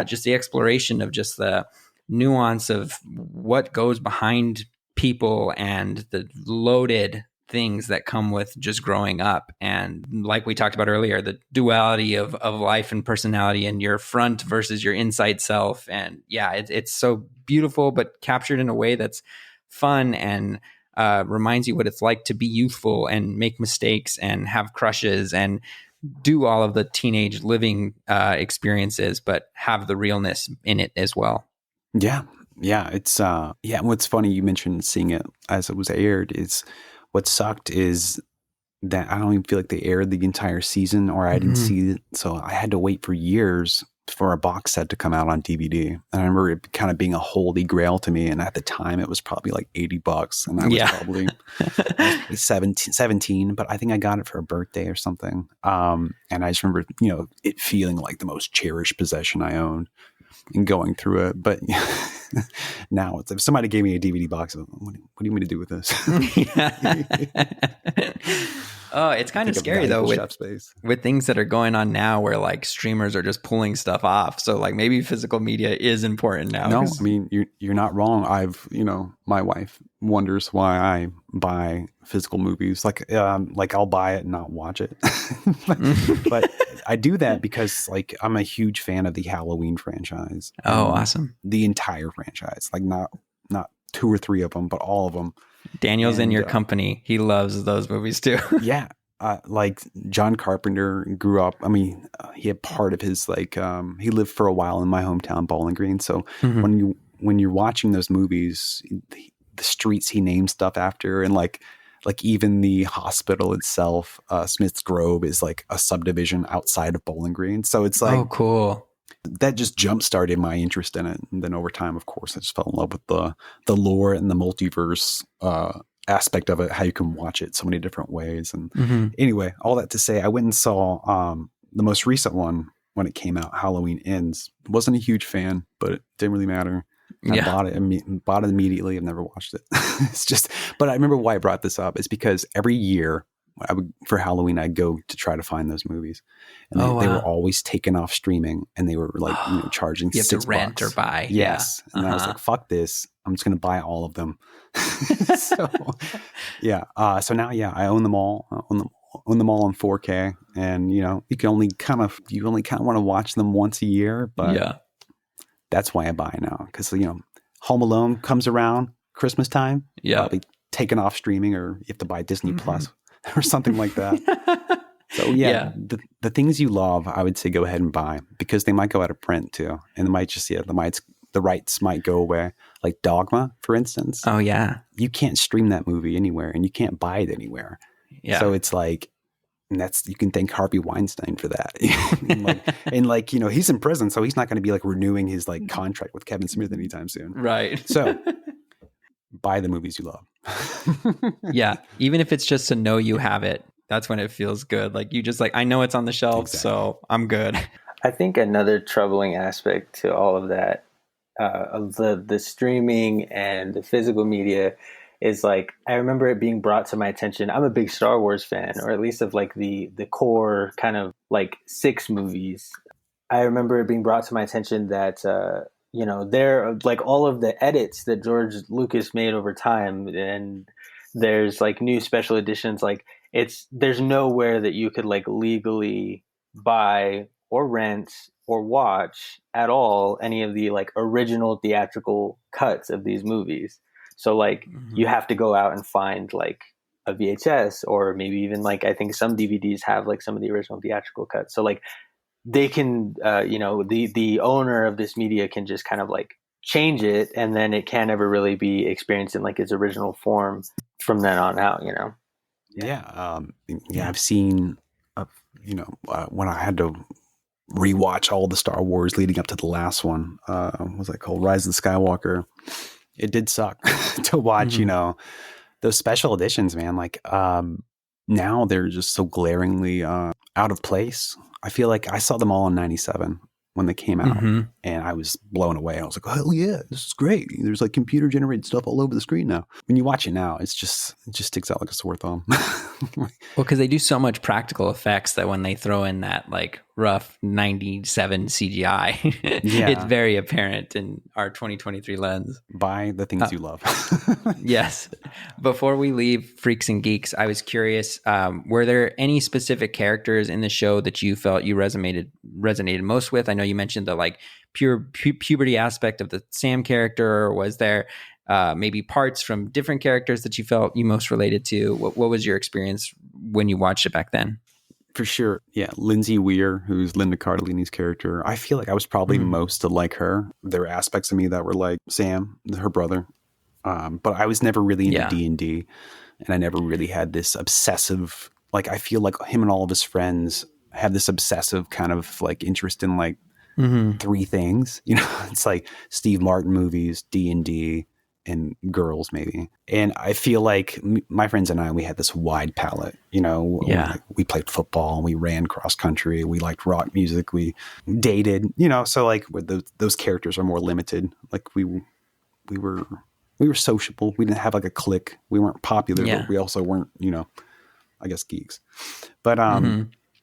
just the exploration of just the nuance of what goes behind people and the loaded things that come with just growing up. And like we talked about earlier, the duality of life and personality, and your front versus your inside self. And yeah, it's so beautiful, but captured in a way that's fun and reminds you what it's like to be youthful and make mistakes and have crushes and do all of the teenage living experiences, but have the realness in it as well. Yeah. It's what's funny, you mentioned seeing it as it was aired, is what sucked is that I don't even feel like they aired the entire season, or I didn't see it. So I had to wait for years for a box set to come out on DVD. And I remember it kind of being a holy grail to me. And at the time it was probably like $80. And I was probably 17, but I think I got it for a birthday or something. And I just remember, you know, it feeling like the most cherished possession I owned and going through it. But now it's, if somebody gave me a DVD box, what do you want me to do with this? Oh, it's kind of scary though with things that are going on now, where like streamers are just pulling stuff off. So like maybe physical media is important now. No, I mean, you're not wrong. My wife wonders why I buy physical movies. Like I'll buy it and not watch it. but I do that because like I'm a huge fan of the Halloween franchise. Oh, awesome. The entire franchise, like not 2 or 3 of them, but all of them. Daniel's in your company. He loves those movies too. Yeah. Like John Carpenter grew up. I mean, he had part of his he lived for a while in my hometown, Bowling Green. So when you're watching those movies, the streets he named stuff after, and like even the hospital itself, Smith's Grove is like a subdivision outside of Bowling Green. So it's like, oh, cool. That just jump started my interest in it. And then over time, of course, I just fell in love with the lore and the multiverse aspect of it, how you can watch it so many different ways. And anyway, all that to say, I went and saw the most recent one when it came out, Halloween Ends. Wasn't a huge fan, but it didn't really matter. I bought it immediately. I've never watched it. It's just, but I remember why I brought this up is because every year for Halloween, I'd go to try to find those movies, and they were always taken off streaming, and they were like charging you have $6 to rent or buy. Yes, and I was like, "Fuck this! I'm just going to buy all of them." So now I own them all. I own them all in 4K, and you only kind of want to watch them once a year, but that's why I buy now, because Home Alone comes around Christmas time. I'll be taken off streaming, or you have to buy Disney Plus or something like that. So the things you love, I would say go ahead and buy, because they might go out of print too, and they might just the rights might go away. Like Dogma, for instance. Oh yeah, you can't stream that movie anywhere, and you can't buy it anywhere. Yeah, so it's like, and you can thank Harvey Weinstein for that. and he's in prison, so he's not going to be like renewing his contract with Kevin Smith anytime soon. Right. So buy the movies you love. Yeah, even if it's just to know you have it. that's when it feels good. Like you just like, I know it's on the shelf, Exactly. so I'm good. I think another troubling aspect to all of that, of the streaming and the physical media, is like I remember it being brought to my attention. I'm a big Star Wars fan, or at least of like the core kind of like 6 movies. I remember it being brought to my attention that there like all of the edits that George Lucas made over time, and there's like new special editions. Like there's nowhere that you could like legally buy or rent or watch at all any of the like original theatrical cuts of these movies. So like you have to go out and find like a VHS, or maybe even like I think some DVDs have like some of the original theatrical cuts. So like they can the owner of this media can just kind of like change it, and then it can't ever really be experienced in like its original form from then on out. I've seen when I had to rewatch all the Star Wars leading up to the last one, what was that called, Rise of the Skywalker. It did suck to watch those special editions, man. Like now they're just so glaringly out of place. I feel like I saw them all in 97 when they came out, and I was blown away. I was like, oh, hell yeah, this is great. There's like computer generated stuff all over the screen now. When you watch it now, it just sticks out like a sore thumb. Well, because they do so much practical effects that when they throw in that like rough 97 CGI, it's very apparent in our 2023 lens. Buy the things you love. Yes. Before we leave Freaks and Geeks, I was curious, were there any specific characters in the show that you felt you resonated most with? I know you mentioned the like puberty aspect of the Sam character, or was there maybe parts from different characters that you felt you most related to? What was your experience when you watched it back then? For sure. Yeah. Lindsay Weir, who's Linda Cardellini's character. I feel like I was probably most like her. There were aspects of me that were like Sam, her brother. But I was never really into D&D, and I never really had this obsessive, like, I feel like him and all of his friends have this obsessive kind of like interest in like 3 things, it's like Steve Martin movies, D&D, and girls maybe. And I feel like my friends and I, we had this wide palette, we played football, we ran cross country, we liked rock music, we dated, so like those characters are more limited. Like we were sociable. We didn't have like a clique. We weren't popular, but we also weren't, I guess geeks. But,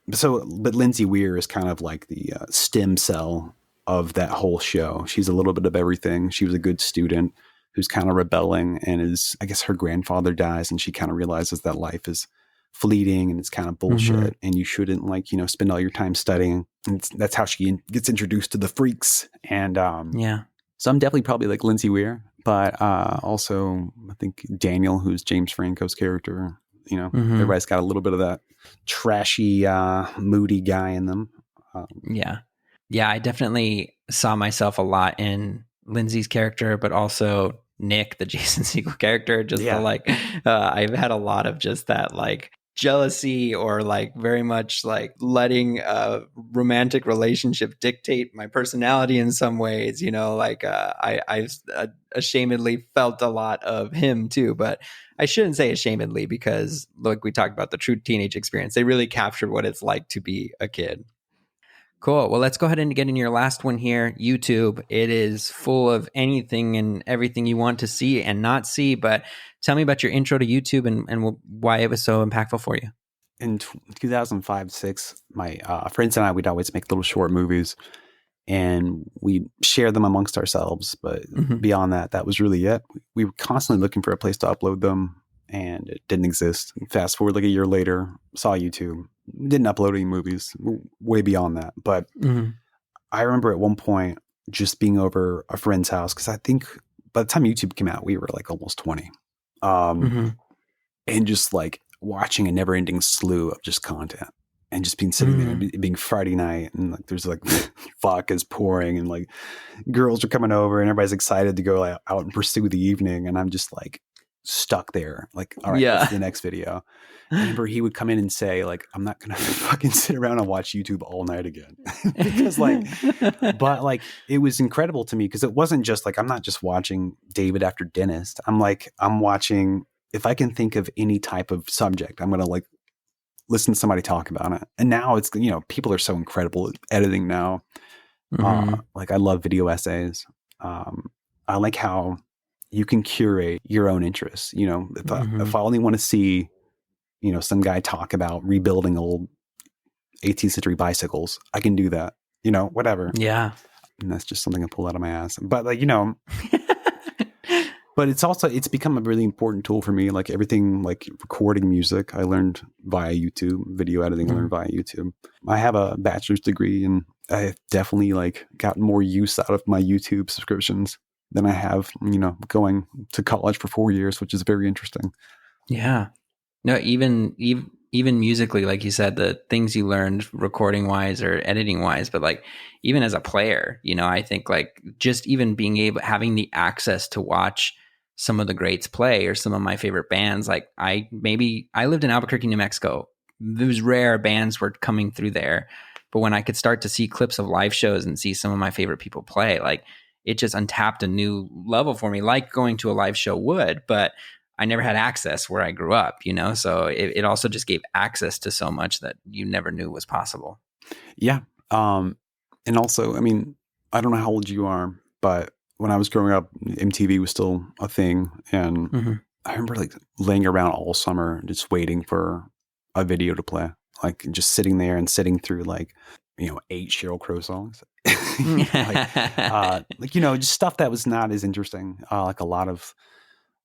but Lindsay Weir is kind of like the stem cell of that whole show. She's a little bit of everything. She was a good student who's kind of rebelling, and I guess her grandfather dies, and she kind of realizes that life is fleeting and it's kind of bullshit, and you shouldn't like, spend all your time studying. And that's how she gets introduced to the freaks. And so I'm definitely probably like Lindsay Weir, but also I think Daniel, who's James Franco's character, everybody's got a little bit of that trashy, moody guy in them. I definitely saw myself a lot in Lindsay's character, but also Nick, the Jason Segel character, I've had a lot of just that like jealousy, or like very much like letting a romantic relationship dictate my personality in some ways, I've ashamedly felt a lot of him too, but I shouldn't say ashamedly, because like we talked about the true teenage experience, they really captured what it's like to be a kid. Cool. Well, let's go ahead and get in your last one here. YouTube. It is full of anything and everything you want to see and not see. But tell me about your intro to YouTube and why it was so impactful for you. In 2005-06, my friends and I, we'd always make little short movies, and we share them amongst ourselves. But beyond that, that was really it. We were constantly looking for a place to upload them, and it didn't exist. Fast forward like a year later, saw YouTube. We didn't upload any movies, way beyond that. But I remember at one point just being over a friend's house, because I think by the time YouTube came out, we were like almost 20. And just like watching a never ending slew of just content, and just being sitting there, being Friday night, and like there's like vodka's pouring, and like girls are coming over, and everybody's excited to go like, out and pursue the evening. And I'm just like stuck there, like, all right, what's the next video? I remember he would come in and say like, I'm not gonna fucking sit around and watch YouTube all night again. Because like, but like it was incredible to me, because it wasn't just like, I'm not just watching David After Dentist. I'm watching, if I can think of any type of subject, I'm gonna like listen to somebody talk about it. And now it's, people are so incredible at editing now. Like I love video essays. I like how you can curate your own interests. If I only want to see, some guy talk about rebuilding old 18th century bicycles, I can do that, whatever. Yeah. And that's just something I pull out of my ass. But but it's become a really important tool for me. Like everything, like recording music, I learned via YouTube. Video editing, I learned via YouTube. I have a bachelor's degree, and I've definitely like gotten more use out of my YouTube subscriptions than I have, going to college for 4 years, which is very interesting. Yeah. No, even musically, like you said, the things you learned recording wise or editing wise, but like even as a player, I think like just even having the access to watch some of the greats play or some of my favorite bands. Like I lived in Albuquerque, New Mexico. It was rare bands were coming through there, but when I could start to see clips of live shows and see some of my favorite people play, like it just untapped a new level for me, like going to a live show would, but I never had access where I grew up, so it also just gave access to so much that you never knew was possible. Yeah. And also, I mean, I don't know how old you are, but when I was growing up, MTV was still a thing. And I remember like laying around all summer, just waiting for a video to play, like just sitting there and sitting through like, 8 Sheryl Crow songs, just stuff that was not as interesting. Like a lot of,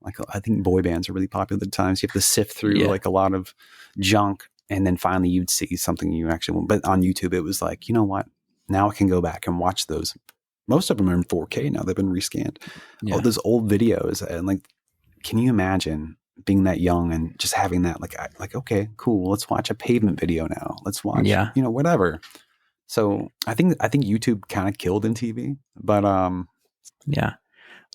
like, I think boy bands are really popular at times. You have to sift through like a lot of junk, and then finally you'd see something you actually want. But on YouTube, it was like, you know what? Now I can go back and watch those. Most of them are in 4K now. They've been rescanned. Yeah. Oh, those old videos. And like, can you imagine being that young and just having that, like, okay, cool. Let's watch a Pavement video now. Let's watch, whatever. So I think YouTube kind of killed MTV, but yeah.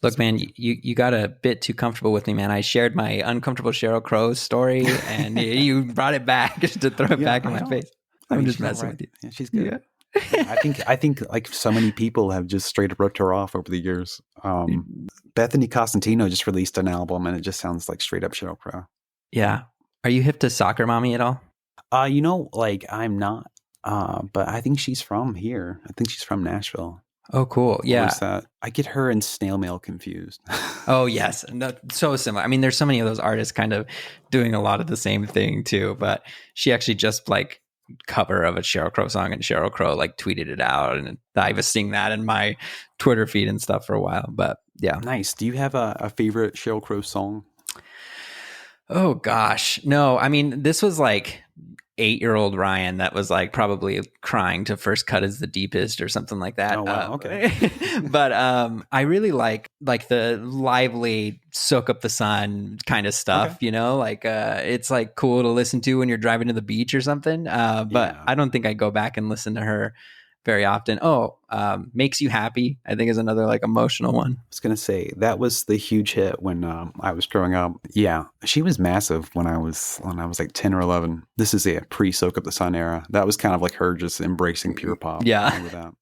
Look, man, you got a bit too comfortable with me, man. I shared my uncomfortable Sheryl Crow story, and you brought it back just to throw it back in my face. I'm just messing with you. Yeah, she's good. Yeah. I think like so many people have just straight up ripped her off over the years. Bethany Costantino just released an album, and it just sounds like straight up Sheryl Crow. Yeah. Are you hip to Soccer Mommy at all? Like I'm not, but I think she's from here. I think she's from Nashville. Oh, cool. Yeah. I get her and Snail Mail confused. Oh, yes. No, so similar. I mean, there's so many of those artists kind of doing a lot of the same thing too, but she actually just like cover of a Sheryl Crow song, and Sheryl Crow like tweeted it out, and I was seeing that in my Twitter feed and stuff for a while, but yeah. Nice. Do you have a favorite Sheryl Crow song? Oh gosh. No, I mean, this was like 8-year-old Ryan that was like probably crying to First Cut Is the Deepest or something like that. Oh, wow. Okay. But I really like the lively soak up the sun kind of stuff, okay. It's like cool to listen to when you're driving to the beach or something. But I don't think I go back and listen to her very often. Makes You Happy, I think, is another like emotional one. I was going to say that was the huge hit when I was growing up. Yeah, she was massive when I was like 10 or 11. This is a pre-Soak Up the Sun era. That was kind of like her just embracing pure pop. Yeah.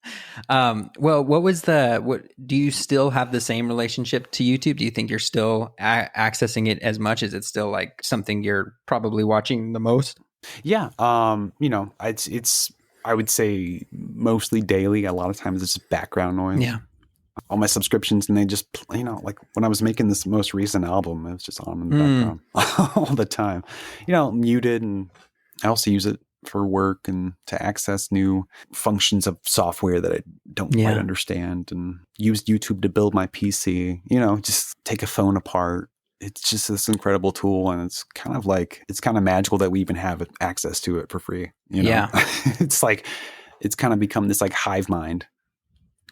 Well, what do you still have the same relationship to YouTube? Do you think you're still accessing it as much? Is it still like something you're probably watching the most? Yeah. It's I would say mostly daily. A lot of times it's just background noise. Yeah. All my subscriptions, and they just, like when I was making this most recent album, it was just on in the background all the time, muted. And I also use it for work and to access new functions of software that I don't quite understand, and use YouTube to build my PC, just take a phone apart. It's just this incredible tool, and it's kind of magical that we even have access to it for free. Yeah. It's like, it's kind of become this like hive mind.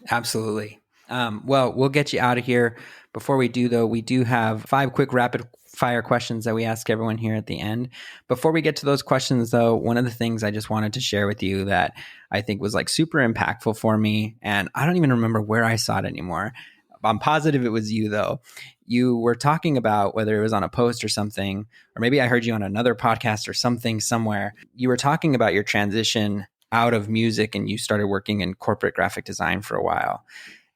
Absolutely. Well, we'll get you out of here. Before we do, though, we do have 5 quick rapid fire questions that we ask everyone here at the end. Before we get to those questions, though, one of the things I just wanted to share with you that I think was like super impactful for me, and I don't even remember where I saw it anymore. I'm positive it was you, though. You were talking about, whether it was on a post or something, or maybe I heard you on another podcast or something somewhere. You were talking about your transition out of music, and you started working in corporate graphic design for a while.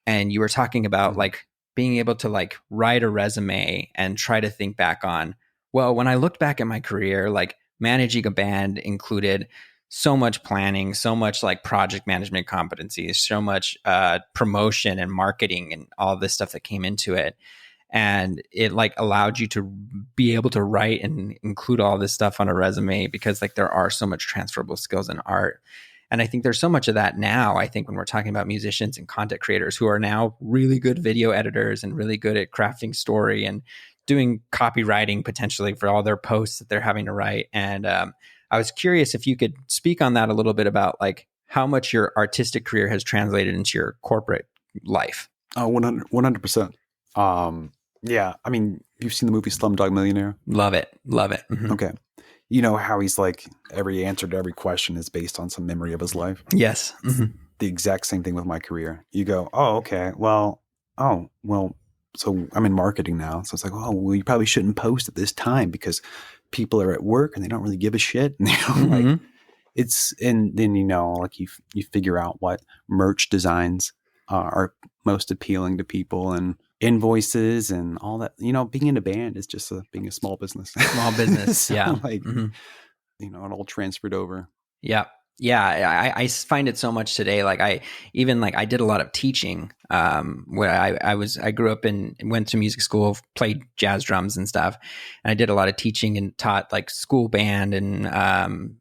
And you were talking about like being able to like write a resume and try to think back on, well, when I looked back at my career, like managing a band included so much planning, so much like project management competencies, so much promotion and marketing and all this stuff that came into it. And it like allowed you to be able to write and include all this stuff on a resume because like there are so much transferable skills in art. And I think there's so much of that now. I think when we're talking about musicians and content creators who are now really good video editors and really good at crafting story and doing copywriting potentially for all their posts that they're having to write. And I was curious if you could speak on that a little bit about like how much your artistic career has translated into your corporate life. Oh, 100%. Yeah. I mean, you've seen the movie Slumdog Millionaire? Love it. Love it. Mm-hmm. Okay. You know how he's like every answer to every question is based on some memory of his life? Yes. Mm-hmm. The exact same thing with my career. You go, oh, okay. Well, so I'm in marketing now. So it's like, oh, well, you probably shouldn't post at this time because people are at work and they don't really give a shit. And, like it's, and then, like you figure out what merch designs are most appealing to people and invoices and all that. Being in a band is just being a small business. Small business. So, yeah. Like, it all transferred over. Yeah. Yeah. I find it so much today. Like I did a lot of teaching, where I grew up and went to music school, played jazz drums and stuff. And I did a lot of teaching and taught like school band and,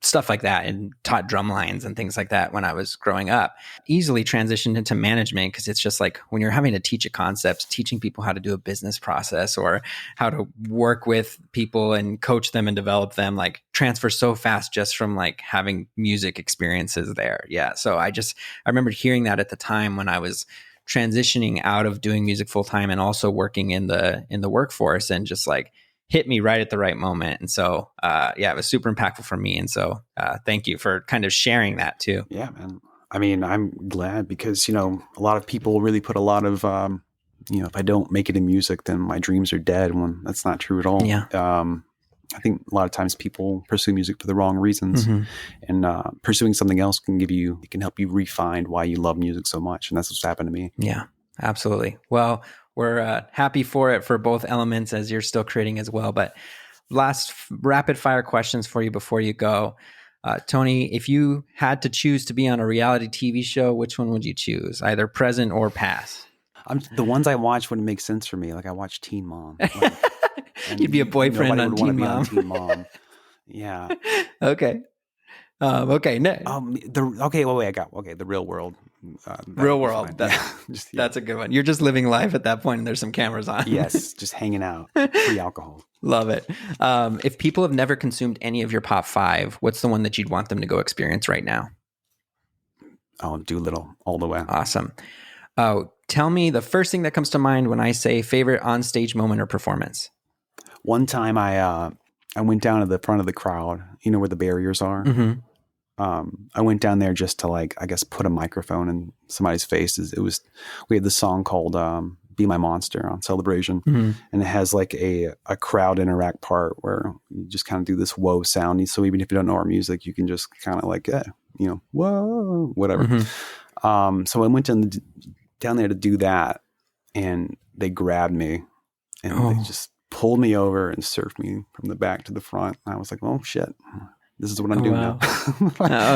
stuff like that, and taught drum lines and things like that when I was growing up. Easily transitioned into management because it's just like when you're having to teach a concept, teaching people how to do a business process or how to work with people and coach them and develop them, like transfer so fast just from like having music experiences there. Yeah. So I remember hearing that at the time when I was transitioning out of doing music full time and also working in the workforce, and just like hit me right at the right moment. And so, it was super impactful for me. And so, thank you for kind of sharing that too. Yeah, man. I mean, I'm glad because, a lot of people really put a lot of, if I don't make it in music, then my dreams are dead, when that's not true at all. Yeah. I think a lot of times people pursue music for the wrong reasons, and pursuing something else can help you refine why you love music so much. And that's what's happened to me. Yeah, absolutely. Well, we're happy for it for both elements as you're still creating as well. But last rapid fire questions for you before you go. Tony, if you had to choose to be on a reality TV show, which one would you choose? Either present or past? The ones I watch wouldn't make sense for me. Like I watch Teen Mom. You'd be a boyfriend on Teen Mom. Yeah. Okay. Okay. No. The Real World. Real World. That's a good one. You're just living life at that point, and there's some cameras on. Yes, just hanging out. Free alcohol. Love it. If people have never consumed any of your pop 5, what's the one that you'd want them to go experience right now? Oh, Doolittle, all the way. Awesome. Oh, tell me the first thing that comes to mind when I say favorite onstage moment or performance. One time I went down to the front of the crowd, where the barriers are. Mm-hmm. I went down there just to put a microphone in somebody's face. We had this song called Be My Monster on Celebration. Mm-hmm. And it has like a crowd interact part where you just kind of do this whoa sound. So even if you don't know our music, you can just kind of whoa, whatever. Mm-hmm. So I went down there to do that, and they grabbed me and they just pulled me over and surfed me from the back to the front. And I was like, oh shit, this is what I'm doing now.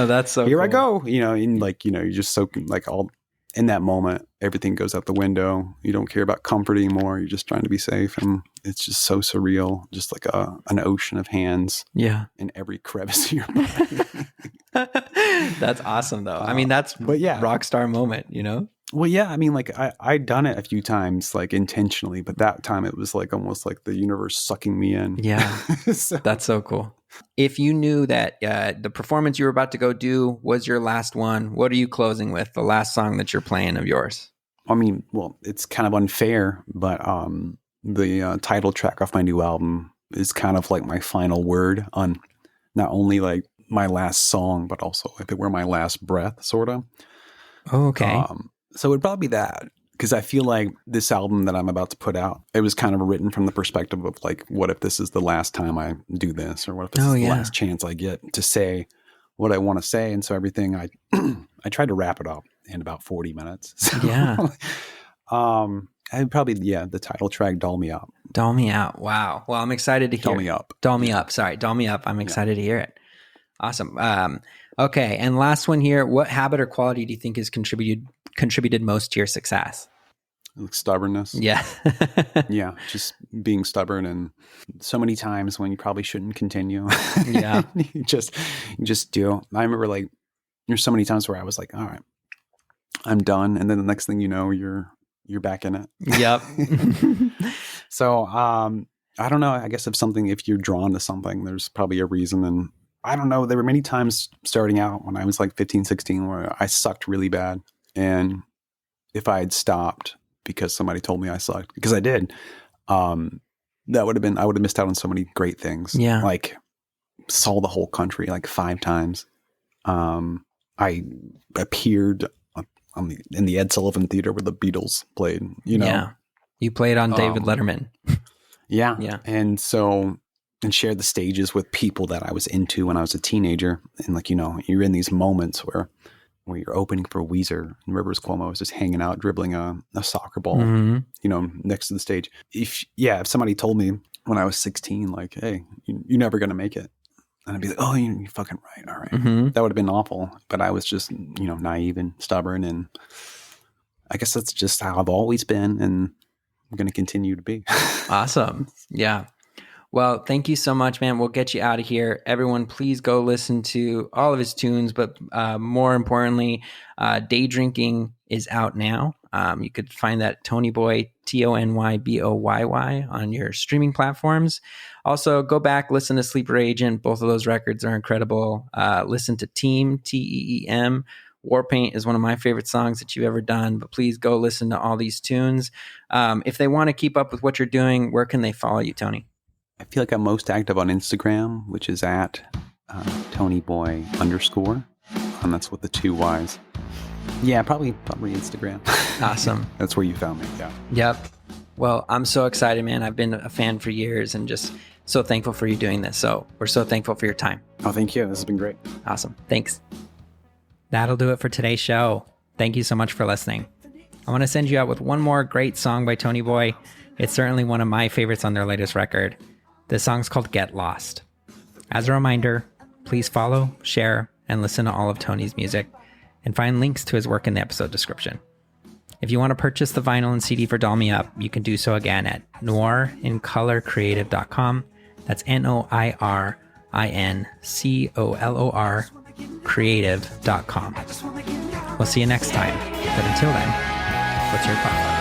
That's so here cool. I go. You're just soaking all in that moment. Everything goes out the window. You don't care about comfort anymore. You're just trying to be safe. And it's just so surreal. Just like an ocean of hands. Yeah. In every crevice of your body. That's awesome though. I mean, that's rock star moment, Well, yeah, I mean, I'd done it a few times, intentionally, but that time it was almost like the universe sucking me in. Yeah, that's so cool. If you knew that the performance you were about to go do was your last one, what are you closing with? The last song that you're playing of yours? I mean, well, it's kind of unfair, but the title track off my new album is kind of like my final word on not only my last song, but also if it were my last breath, sort of. Oh, okay. So it'd probably be that, because I feel like this album that I'm about to put out, it was kind of written from the perspective of what if this is the last time I do this, or what if this is the last chance I get to say what I want to say. And so everything I tried to wrap it up in about 40 minutes. So, yeah. I'd probably, the title track, Doll Me Up. Doll Me Out. Wow. Well, I'm excited to hear Doll Me Up. Doll Me Up. Sorry. Doll Me Up. I'm excited to hear it. Awesome. Okay. And last one here. What habit or quality do you think has contributed most to your success? Stubbornness. Yeah. Yeah. Just being stubborn, and so many times when you probably shouldn't continue. Yeah. you just do. I remember like there's so many times where I was like, all right, I'm done. And then the next thing you know, you're back in it. Yep. So, I don't know. I guess if you're drawn to something, there's probably a reason. And I don't know. There were many times starting out when I was like 15, 16, where I sucked really bad. And if I had stopped because somebody told me I sucked, because I did, I would have missed out on so many great things. Yeah. Like saw the whole country like 5 times. I appeared in the Ed Sullivan Theater where the Beatles played, Yeah. You played on David Letterman. Yeah. Yeah. And shared the stages with people that I was into when I was a teenager. And like, you're in these moments where you're opening for Weezer and Rivers Cuomo is just hanging out, dribbling a soccer ball, next to the stage. If somebody told me when I was 16, like, hey, you're never going to make it. And I'd be like, oh, you're fucking right. All right. Mm-hmm. That would have been awful. But I was just, naive and stubborn. And I guess that's just how I've always been. And I'm going to continue to be. Awesome. Yeah. Well, thank you so much, man. We'll get you out of here. Everyone, please go listen to all of his tunes. But more importantly, Day Drinking is out now. You could find that Tonyboyy, Tonyboyy on your streaming platforms. Also, go back, listen to Sleeper Agent. Both of those records are incredible. Listen to Teem, Teem. Warpaint is one of my favorite songs that you've ever done, but please go listen to all these tunes. If they want to keep up with what you're doing, where can they follow you, Tony? I feel like I'm most active on Instagram, which is at Tonyboyy_. And that's with the 2 Y's. Yeah, probably Instagram. Awesome. That's where you found me. Yeah. Yep. Well, I'm so excited, man. I've been a fan for years and just so thankful for you doing this. So we're so thankful for your time. Oh, thank you. This has been great. Awesome. Thanks. That'll do it for today's show. Thank you so much for listening. I want to send you out with one more great song by Tonyboyy. It's certainly one of my favorites on their latest record. The song's called Get Lost. As a reminder, please follow, share, and listen to all of Tony's music, and find links to his work in the episode description. If you want to purchase the vinyl and CD for Doll Me Up, you can do so again at noirincolorcreative.com. That's NOIRINCOLOR creative.com. We'll see you next time. But until then, what's your problem?